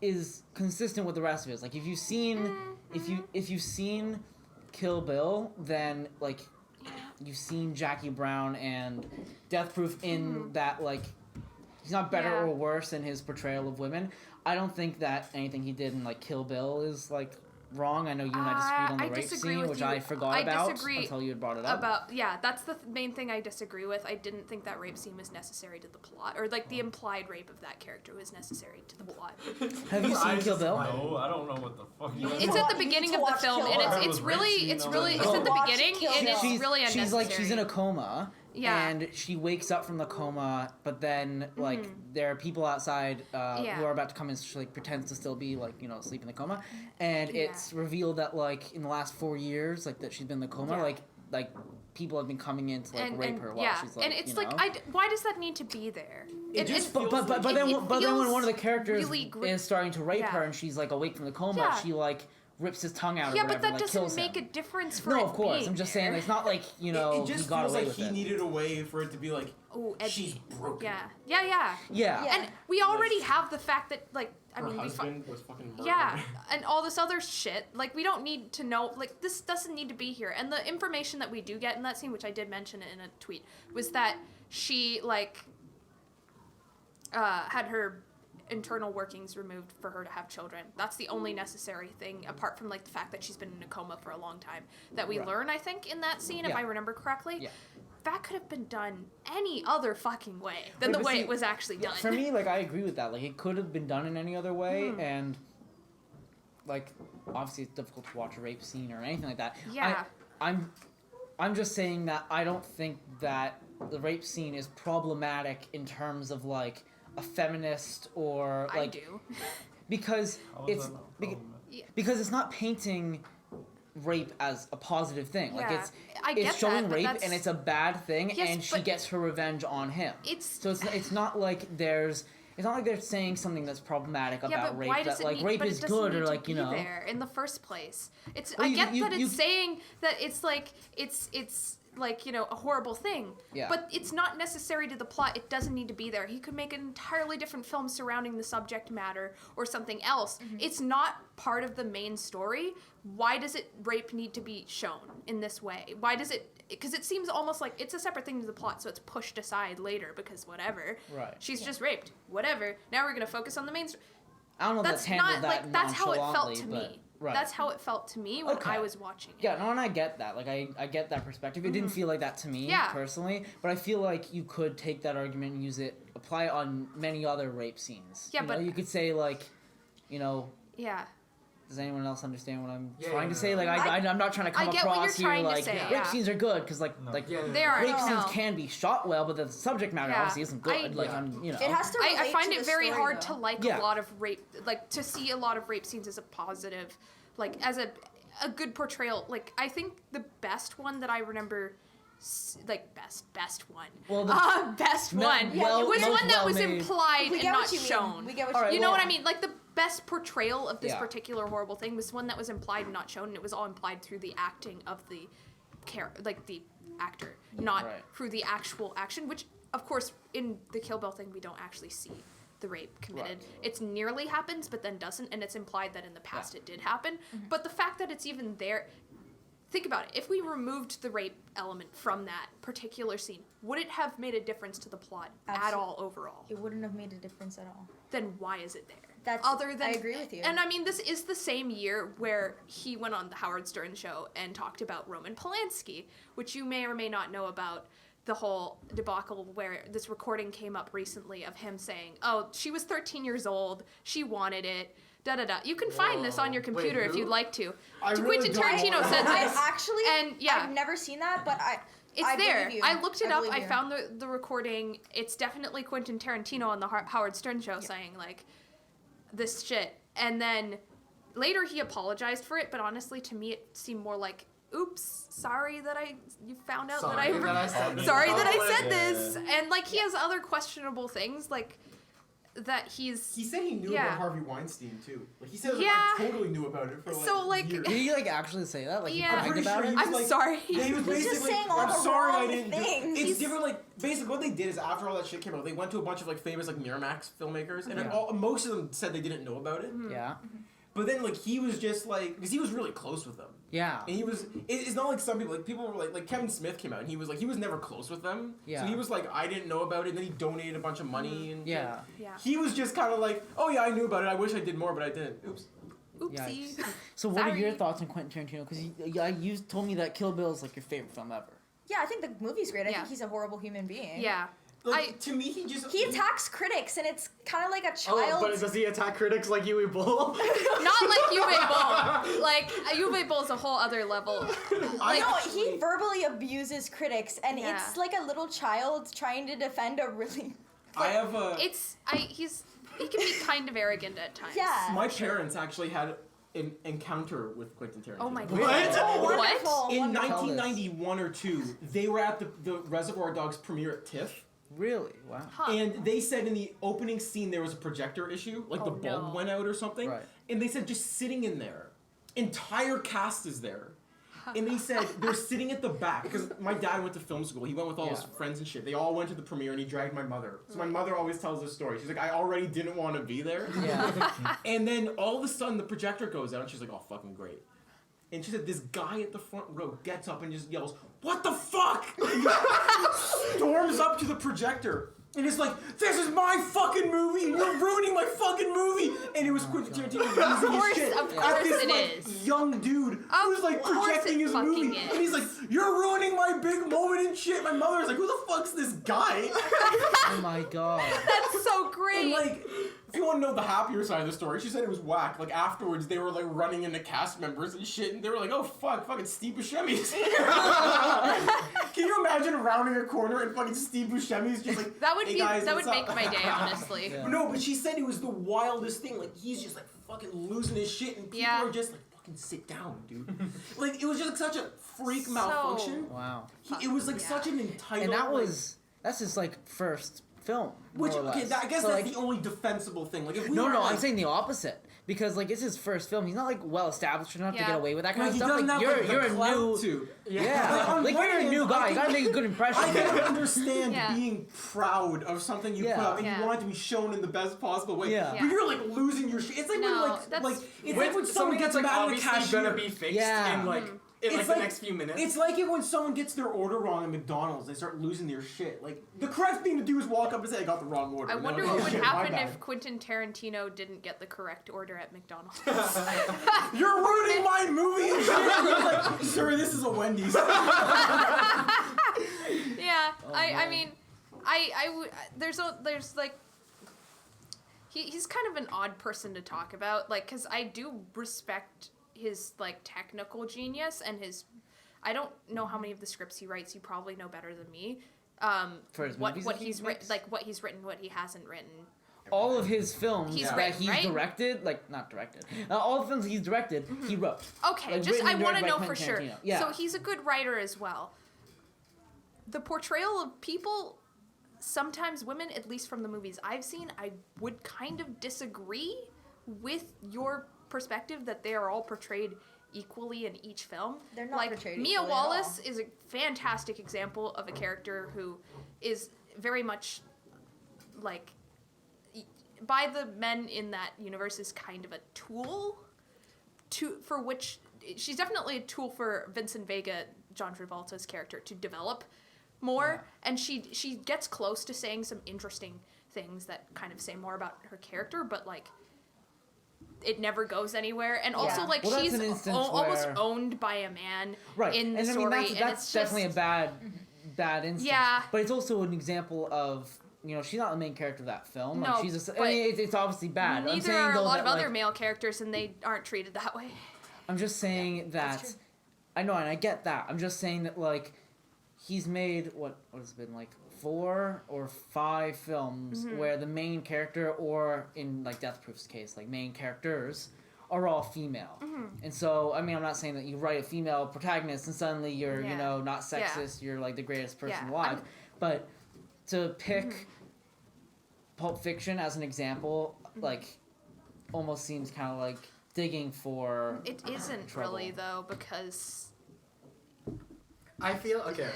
is consistent with the rest of it. Like if you've seen if you've seen Kill Bill, then like you've seen Jackie Brown and Death Proof in that like he's not better Yeah. or worse in his portrayal of women. I don't think that anything he did in like Kill Bill is like wrong. I know you and I disagreed on the I rape disagree scene, with which you. I forgot I about disagree until you had brought it up. that's the main thing I disagree with. I didn't think that rape scene was necessary to the plot, or like the implied rape of that character was necessary to the plot. Have you seen Kill Bill? No, I don't know what the fuck you It's at the beginning of the film, and Bill. it's really it's Bill. at the Watch beginning, Kill and Bill. it's really unnecessary. she's in a coma. Yeah. And she wakes up from the coma, but then like there are people outside Yeah. who are about to come in. So she like pretends to still be like asleep in the coma, and it's revealed that like in the last 4 years like that she's been in the coma, Yeah. like people have been coming in to like rape her while she's like and it's you like know? why does that need to be there? It just But then when one of the characters really is starting to rape Yeah. her and she's like awake from the coma, Yeah. she like rips his tongue out or Yeah, whatever, but that like, doesn't kills make him. a difference for No, it of course. being I'm just there. saying it's not like It he just got feels away like with he it. needed a way for it to be like, Ooh, edgy. she's broken. Yeah. Yeah. Yeah. And we already have the fact that like I Her mean husband was fucking murdered. yeah, and all this other shit. Like, we don't need to know. Like, this doesn't need to be here. And the information that we do get in that scene, which I did mention it in a tweet, was that she like had her internal workings removed for her to have children. That's the only necessary thing, apart from like the fact that she's been in a coma for a long time, that we Right. learn. I think in that scene, if Yeah. I remember correctly. Yeah. That could have been done any other fucking way than the But way see, it was actually done. For me, like, I agree with that. Like, it could have been done in any other way, and, like, obviously it's difficult to watch a rape scene or anything like that. Yeah. I'm just saying that I don't think that the rape scene is problematic in terms of, like, a feminist or, like... I do. Because How is it's... that not beca- problematic? because it's not painting rape as a positive thing. Like, Yeah. it's... I It's get showing that, but rape, that's- and it's a bad thing, Yes, and she but- gets her revenge on him. So it's not like there's... It's not like they're saying something that's problematic Yeah, about but rape. why does That it like need, rape but is it doesn't good, need or to like be you know. there in the first place? It's Well, I you- get you- that it's you- saying that it's like it's like, you know, a horrible thing. Yeah. But it's not necessary to the plot. It doesn't need to be there. He could make an entirely different film surrounding the subject matter or something else. It's not part of the main story. Why does rape need to be shown in this way? Why does it? Because it seems almost like it's a separate thing to the plot, so it's pushed aside later because whatever. Right. She's just raped. Whatever. Now we're gonna focus on the main story. I don't know if That's that's handled not that like that's how it felt to nonchalantly, me. Right. That's how it felt to me when Okay. I was watching it. Yeah, no, and I get that. Like, I get that perspective. It didn't feel like that to me, Yeah. personally. But I feel like you could take that argument and use it, apply it on many other rape scenes. Yeah, you know, but- you could say, like, you know, Yeah. does anyone else understand what I'm Yeah, trying yeah, to say? yeah. Like, I'm not trying to come I get what you're across here trying to like, say, rape yeah. scenes are good, because, like, No. like Yeah, They are. rape no. scenes can be shot well, but the subject matter Yeah. obviously isn't good. Like, Yeah. I'm, you know. It has to relate I find to it the very story, hard though. to like Yeah. a lot of rape, like to see a lot of rape scenes as a positive, like as a good portrayal. Like I think the best one that I remember, like best one, Well, the- best one well- was most one that was well-made. implied We and get not what you shown. mean. We get what All you right, You mean. know what well- I mean? Like the best portrayal of this Yeah. particular horrible thing was one that was implied and not shown, and it was all implied through the acting of the like the actor, not Right. through the actual action. Which, of course, in the Kill Bill thing, we don't actually see the rape committed. Right. It's nearly happens, but then doesn't, and it's implied that in the past it did happen. But the fact that it's even there. Think about it. If we removed the rape element from that particular scene, would it have made a difference to the plot at all overall? It wouldn't have made a difference at all. Then why is it there? That's Other than I agree with you. And I mean, this is the same year where he went on the Howard Stern show and talked about Roman Polanski, which you may or may not know about the whole debacle where this recording came up recently of him saying, "Oh, she was 13 years old. She wanted it." Da da da. You can find this on your Whoa. computer Wait, if who? you'd like to. I really Quentin don't Tarantino wanna- said I this. actually, And yeah. I've never seen that, but It's I there. believe you. I looked it up. believe I you. found the recording. It's definitely Quentin Tarantino on the Howard Stern show saying like this shit. And then later he apologized for it, but honestly to me it seemed more like, "Oops, sorry that you found out Sorry that I said this. sorry that I Public. said this." And like he has other questionable things like that he's He said he knew Yeah. about Harvey Weinstein too. Like he said, like, Yeah. I totally knew about it for like So, like- years. Did he, like, actually say that? Like, Yeah. he I'm bragged pretty about sure it? he was I'm like, sorry. Yeah, he was He's basically just saying like, all I'm the sorry I wrong didn't do it. things. It's He's- different, like, basically what they did is after all that shit came out, they went to a bunch of, like, famous, like, Miramax filmmakers, and Yeah. most of them said they didn't know about it. Yeah. But then, like, he was just, like, because he was really close with them. Yeah. And he was, it's not like some people, like, people were like Kevin Smith came out, and he was, like, he was never close with them. Yeah. So he was like, I didn't know about it, and then he donated a bunch of money, and Yeah. Yeah. he was just kind of like, oh yeah, I knew about it, I wish I did more, but I didn't. Oops. Oopsie. Yikes. So what are your Sorry. thoughts on Quentin Tarantino? Because you told me that Kill Bill is, like, your favorite film ever. Yeah, I think the movie's great. I Yeah. think he's a horrible human being. Yeah. Like, to me, he just... He attacks critics, and it's kind of like a Oh, child. but does he attack critics like Uwe Boll? Not like Uwe Boll. Like Uwe Boll is a whole other level. I No, actually- he verbally abuses critics, and Yeah. it's like a little child trying to defend a really. I have a... He can be kind of arrogant at times. Yeah. My parents actually had an encounter with Quentin Tarantino. Oh my god. What? Oh, What? wonderful. In wonderful. 1991 or 2, they were at the Reservoir Dogs premiere at TIFF, Really? Wow. Huh. and they said in the opening scene there was a projector issue, like the Oh, bulb no. went out or something, Right. and they said just sitting in there, entire cast is there. And they said they're sitting at the back because my dad went to film school. He went with all his Yeah. friends and shit. They all went to the premiere, and he dragged my mother. So my mother always tells this story. She's like, I already didn't want to be there. Yeah. And then all of a sudden the projector goes out, and she's like, oh, fucking great. And she said this guy at the front row gets up and just yells, what the fuck? Storms up to the projector. And it's like, this is my fucking movie, and you're ruining my fucking movie. And it was Quentin Tarantino losing his shit Of at course this it like is. young dude who's like course projecting it his fucking movie, is. and he's like, "You're ruining my big moment and shit." My mother's like, "Who the fuck's this guy?" Oh my god. That's so great. And like, if you want to know the happier side of the story, she said it was whack. Like afterwards, they were like running into cast members and shit, and they were like, "Oh fuck, fucking Steve Buscemi's." Can you imagine rounding a corner and fucking Steve Buscemi's just like, that would "Hey be guys, that would what's make up?" my day, honestly. Yeah. No, but she said it was the wildest thing. Like he's just like fucking losing his shit, and people Yeah. are just like, "Fucking sit down, dude." Like it was just like such a freak So- malfunction. Wow. It was like Yeah. such an entitled. And that's his, like, first film. which more or okay, less. I guess So, that's like, the only defensible thing. Like if we No, were, no, like, I'm saying the opposite. Because, like, it's his first film. He's not, like, well established enough to Yeah. get away with that kind like, of he stuff. doesn't Like, have like, you're the a clout new. to. Yeah. on Like, one you're a hand, new I guy. You can- gotta make a good impression. I can understand Yeah. being proud of something you Yeah. put out and Yeah. you want it to be shown in the best possible way. Yeah. But you're like losing your shit. It's like No, when like that's- it's When like when something someone that's gets like mad at a obviously cashier. gonna be fixed Yeah. in like in It's the like- next few minutes. It's like it when someone gets their order wrong at McDonald's, they start losing their shit. Like, the correct thing to do is walk up and say, I got the wrong order. I And they'll wonder go, what would "Shit, my happen bad." if Quentin Tarantino didn't get the correct order at McDonald's. You're ruining my movie and shit! And he's like, sir, this is a Wendy's. Yeah, I mean, there's like, he's kind of an odd person to talk about, like, because I do respect his, like, technical genius and his, I don't know how many of the scripts he writes, you probably know better than me. For his what movies what that he he's makes? written, like, what he's written, what he hasn't written. All of his films He's that written, he's right? directed, like, not directed, all the films he's directed, he wrote. Okay, Like, just written I and want to directed know by for Quentin sure. Tarantino. Yeah. So he's a good writer as well. The portrayal of people, sometimes women, at least from the movies I've seen, I would kind of disagree with your perspective that they are all portrayed equally in each film. They're not like portrayed Mia equally at Wallace all. is a fantastic example of a character who is very much like by the men in that universe is kind of a tool for which she's definitely a tool for Vincent Vega, John Travolta's character, to develop more, and she gets close to saying some interesting things that kind of say more about her character, but like it never goes anywhere, and also Yeah. like Well, that's she's an instance almost where- owned by a man Right. in the and story, I mean, and that's it's definitely just, a bad instance. Yeah. But it's also an example of, you know, she's not the main character of that film. No, Like, she's I but mean, it's obviously bad. I'm neither saying, are a though, lot that, of other like, male characters, and they aren't treated that way. I'm just saying that's that true. I know, and I get that. I'm just saying that, like, he's made what has it been, like 4 or 5 films where the main character, or in like Death Proof's case, like main characters are all female. And so, I mean, I'm not saying that you write a female protagonist and suddenly you're, you Yeah. know, not Yeah. sexist, you're like the greatest person Yeah. alive. But to pick Pulp Fiction as an example, like, almost seems kind of like digging for It isn't trouble. really though, because I feel okay.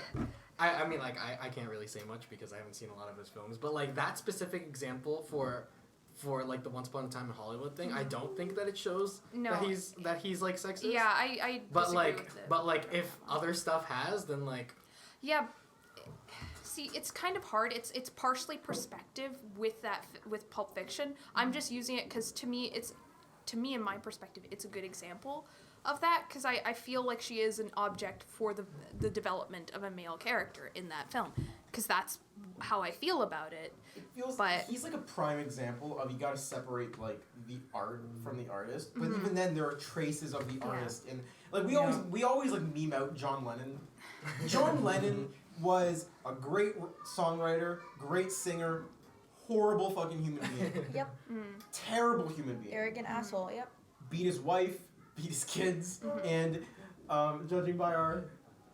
I mean, like, I can't really say much because I haven't seen a lot of his films, but like that specific example for like the Once Upon a Time in Hollywood thing, I don't think that it shows No. that he's like sexist. yeah, I But disagree like, with it. but like, if other stuff has, then like, Yeah, see, it's kind of hard. It's partially perspective with with Pulp Fiction. I'm just using it because to me, in my perspective, it's a good example of that, because I feel like she is an object for the development of a male character in that film, because that's how I feel about it. It feels But- he's like a prime example of you got to separate like the art from the artist, but even then there are traces of the artist, and like we always like meme out John Lennon. John Lennon was a great songwriter, great singer, horrible fucking human being, Yep. terrible human being. Arrogant asshole. Yep. Beat his wife, beat his kids, and judging by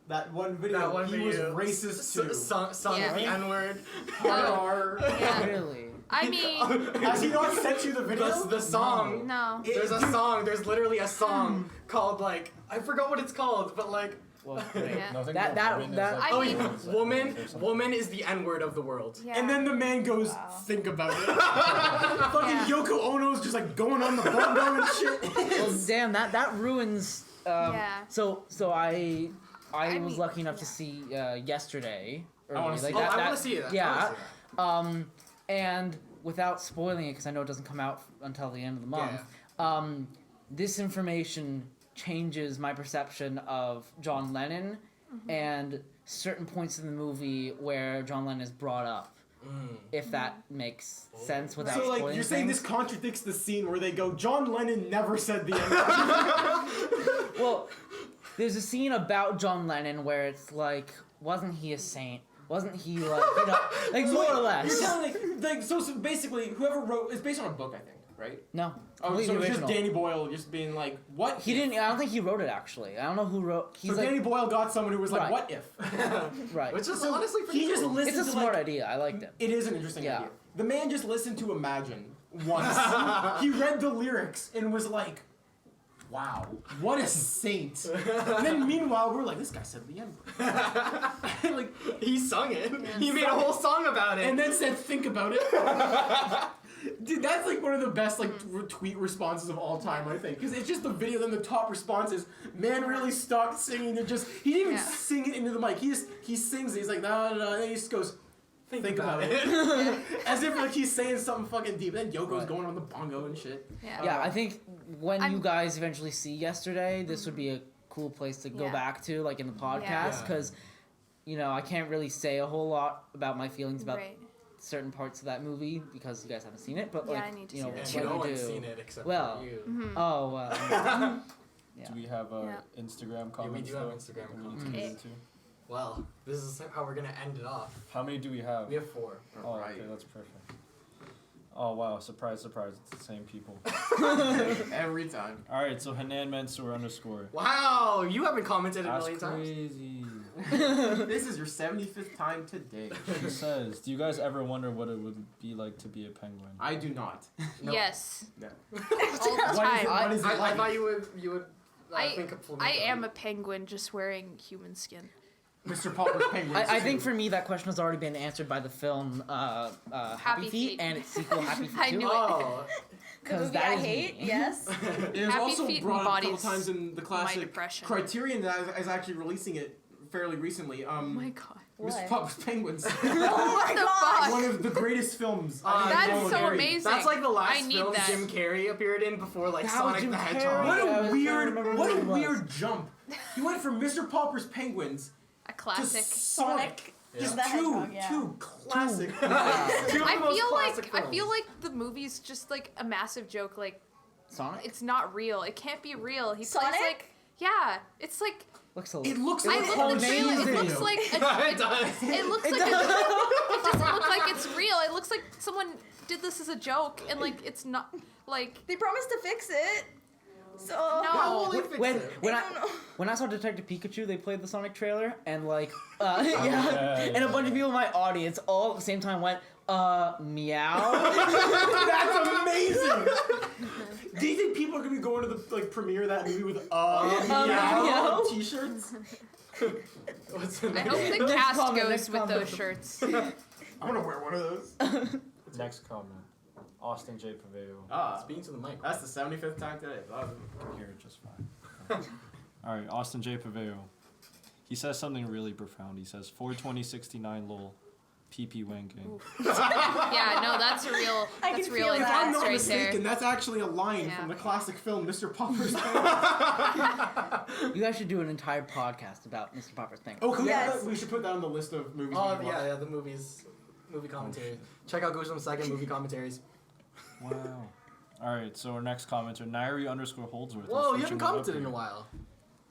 that one video, he was racist too. sung Yeah. the N-word. Yeah. really. I mean, Has he not sent you the video? The song. no. There's a song. There's literally a song called like I forgot what it's called, but like Well, great. Yeah. Nothing That- about that- women is that- like- I oh mean- yeah, woman is the N-word of the world. Yeah. And then the man goes, Wow. think about it. Fucking Yeah. Yoko Ono's just like going on the bongo and shit. Well, damn, that ruins. Yeah. So I I was mean, lucky enough to yeah. see yesterday. I wanna early, see like it. that, I that- want to see it. Yeah. And without spoiling it, because I know it doesn't come out until the end of the month. This information changes my perception of John Lennon and certain points in the movie where John Lennon is brought up. If that makes sense without So spoiling like you're saying things. this contradicts the scene where they go, John Lennon never said the N-word. Well, there's a scene about John Lennon where it's like, wasn't he a saint? Wasn't he like, you know, like So, more wait, or less? You're telling like so basically whoever wrote it's based on a book, I think, right? No, Oh, completely so it's just original. Danny Boyle just being like, what? He if? didn't. I don't think he wrote it actually. I don't know who wrote. He's So like, Danny Boyle got someone who was like, Right. what if? right. Which is So honestly pretty he just cool. listened It's a to smart like, idea. I liked it. It is an interesting Yeah. idea. The man just listened to Imagine once. He read the lyrics and was like, wow, what a saint. And then meanwhile, we're like, this guy said the N-word. Like, He sung it. He made a whole song about it. and then said, think about it. Dude, that's like one of the best like tweet responses of all time, I think, because it's just the video. Then the top response is, "Man really stopped singing." And just he didn't even sing it into the mic. He sings it. He's like, "No, no, no." And then he just goes, "Think about it," as if like he's saying something fucking deep. Then Yoko's going on the bongo and shit. Yeah, I think when you guys eventually see Yesterday, this would be a cool place to go back to, like in the podcast, because you know I can't really say a whole lot about my feelings about certain parts of that movie because you guys haven't seen it. But like, I need to you know, see it. No what we one's do. seen it except Well, for you. Oh well. Do we have Instagram comments? we do have though? Instagram We need comments. to get into? Well, this is how we're gonna end it off. How many do we have? We have 4. Oh, okay, that's perfect. Oh wow! Surprise, surprise! It's the same people. Every time. All right, so Hanan Mansour _. Wow, you haven't commented a That's million times. crazy. This is your 75th time today. She says, "Do you guys ever wonder what it would be like to be a penguin?" I do not. No. Yes. No. All the time. What is it I like? thought you would think of I am a penguin just wearing human skin. Mr. Popper's Penguins. I think for me that question has already been answered by the film Happy Feet and its sequel Happy Feet 2. I knew it. Oh, The movie I hate, yes. It was Happy also Feet brought up a couple embodies times in the my classic depression. Criterion that is actually releasing it fairly recently. Oh my god. Mr. Popper's Penguins. What the fuck? One of the greatest films. That's so amazing. that's like the last I need film that. Jim Carrey appeared in before like That was Sonic Jim the Carrey. Hedgehog. What Yeah, I a was weird, trying to what a remember what it was. weird jump. He went from Mr. Popper's Penguins A to classic. Sonic. Just the Hedgehog, two classic. Two of the I most feel classic like films. the movie's just like a massive joke. Like Sonic? it's not real. It can't be real. He Sonic? plays like it's like Looks a It looks I like looked a at the trailer. It video. looks like It does. it looks like it doesn't look like it's real. It looks like someone did this as a joke and like it's not like They promised to fix it. So No. Will they fix when it? when I I don't know. when I saw Detective Pikachu, they played the Sonic trailer, and like, yeah. and a bunch of people in my audience all at the same time went, meow. That's amazing. Do you think people are gonna be going to the premiere of that movie with meow t-shirts? What's the I name? hope the Next cast comment, goes next with comment. those shirts. I'm gonna wear one of those. Next comment. Austin J. Paveo. Speaking to the mic. That's the 75th time today. I can hear it just fine. All right, Austin J. Paveo. He says something really profound. He says, 42069 lol. PP wanking. Yeah, no, that's a real I that's can real feel it. If I'm intense not right mistaken, there. that's actually a line Yeah. from the classic film Mr. Popper's Penguins. You guys should do an entire podcast about Mr. Popper's Penguins. Oh, can we, Yes. we should put that on the list of movies. Oh we yeah, watch. yeah, the movie commentaries. Check out GOOSHLEMS second movie commentaries. Wow. All right, so our next commenter, Nairi _Holdsworth. is Whoa, you switching haven't it up commented in here. a while.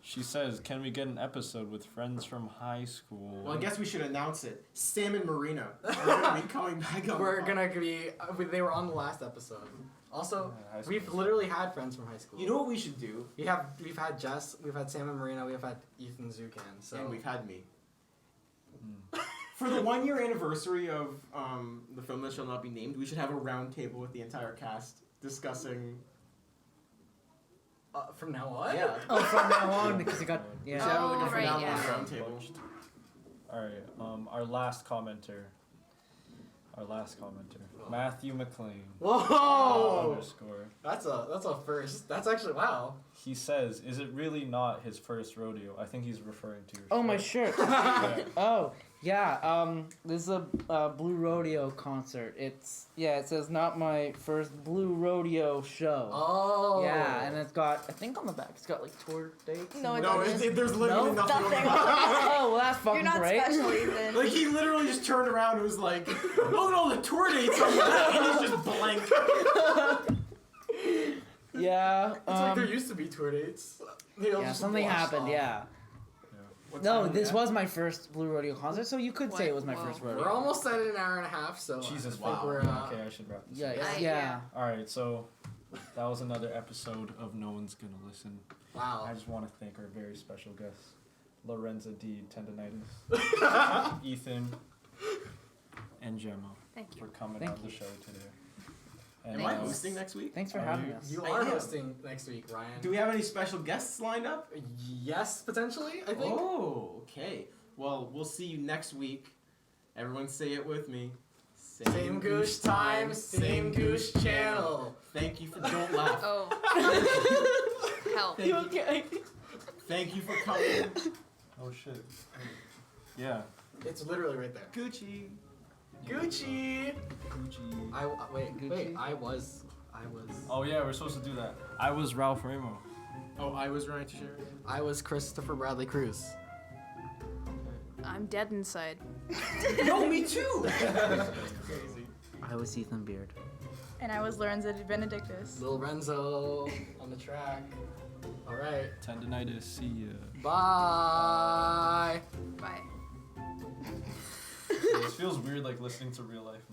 She says, "Can we get an episode with friends from high school?" Well, I guess we should announce it. Sam and Marina are going to be coming back on. We're gonna be. They were on the last episode. Also, Yeah, high school. we've literally had friends from high school. You know what we should do? We've had Jess, we've had Sam and Marina, we've had Ethan Zucan. So And we've had me. For the 1 year anniversary of the film that shall not be named, we should have a round table with the entire cast discussing. from now on. Yeah. Oh, from now on because it got We should yeah. have like a Oh, right, phenomenal yeah. round table. All right, our last commenter. Matthew McLean. Whoa! _. That's a first. That's actually wow. He says, "Is it really not his first rodeo?" I think he's referring to your Oh, my shirt. shirt. Yeah. Oh, yeah. This is a Blue Rodeo concert. It says not my first Blue Rodeo show. Oh. Yeah, and it's got, I think on the back, it's got like tour dates. No, it No, doesn't. there's literally No? nothing. Nothing. Oh, well, that's fucking You're not great. special, Ethan. Like he literally just turned around and was like, "Look at all the tour dates on that," and he's just blank. Yeah. It's like there used to be tour dates. They all Yeah, just something washed happened. off. Yeah. What No, time this is was my first Blue Rodeo concert, so you could say it was my Whoa. first rodeo. We're almost at an hour and a half, so Jesus, I think wow. we're Okay, I should wrap this Yeah, up. yeah. Yeah. All right, so that was another episode of No One's Gonna Listen. wow. I just want to thank our very special guests, Lorenza De Tendinitis, Ethan, and Gemma, Thank you. for coming Thank on the show today. And Am I hosting next week? Thanks for Are having you- us. You I are am. hosting next week, Ryan. Do we have any special guests lined up? Yes, potentially. I think. Oh, okay. Well, we'll see you next week. Everyone say it with me. Same Goosh time, same Goosh channel. Thank you for don't laugh. Oh. Help. Thank you. Okay. Thank you for coming. Oh shit. Yeah. It's literally right there. Gucci. Gucci. Gucci. Wait. I was. Oh yeah, we're supposed to do that. I was Ralph Ramo. Oh, I was Ryan Tocheri. I was Kristoffer Bradley Cruz. I'm dead inside. Yo, me too. Crazy. I was Ethan Beard. And I was Lorenza De Benedictis. Lil Renzo on the track. All right. Tendinitis. See ya. Bye. Bye. This feels weird, like listening to real life.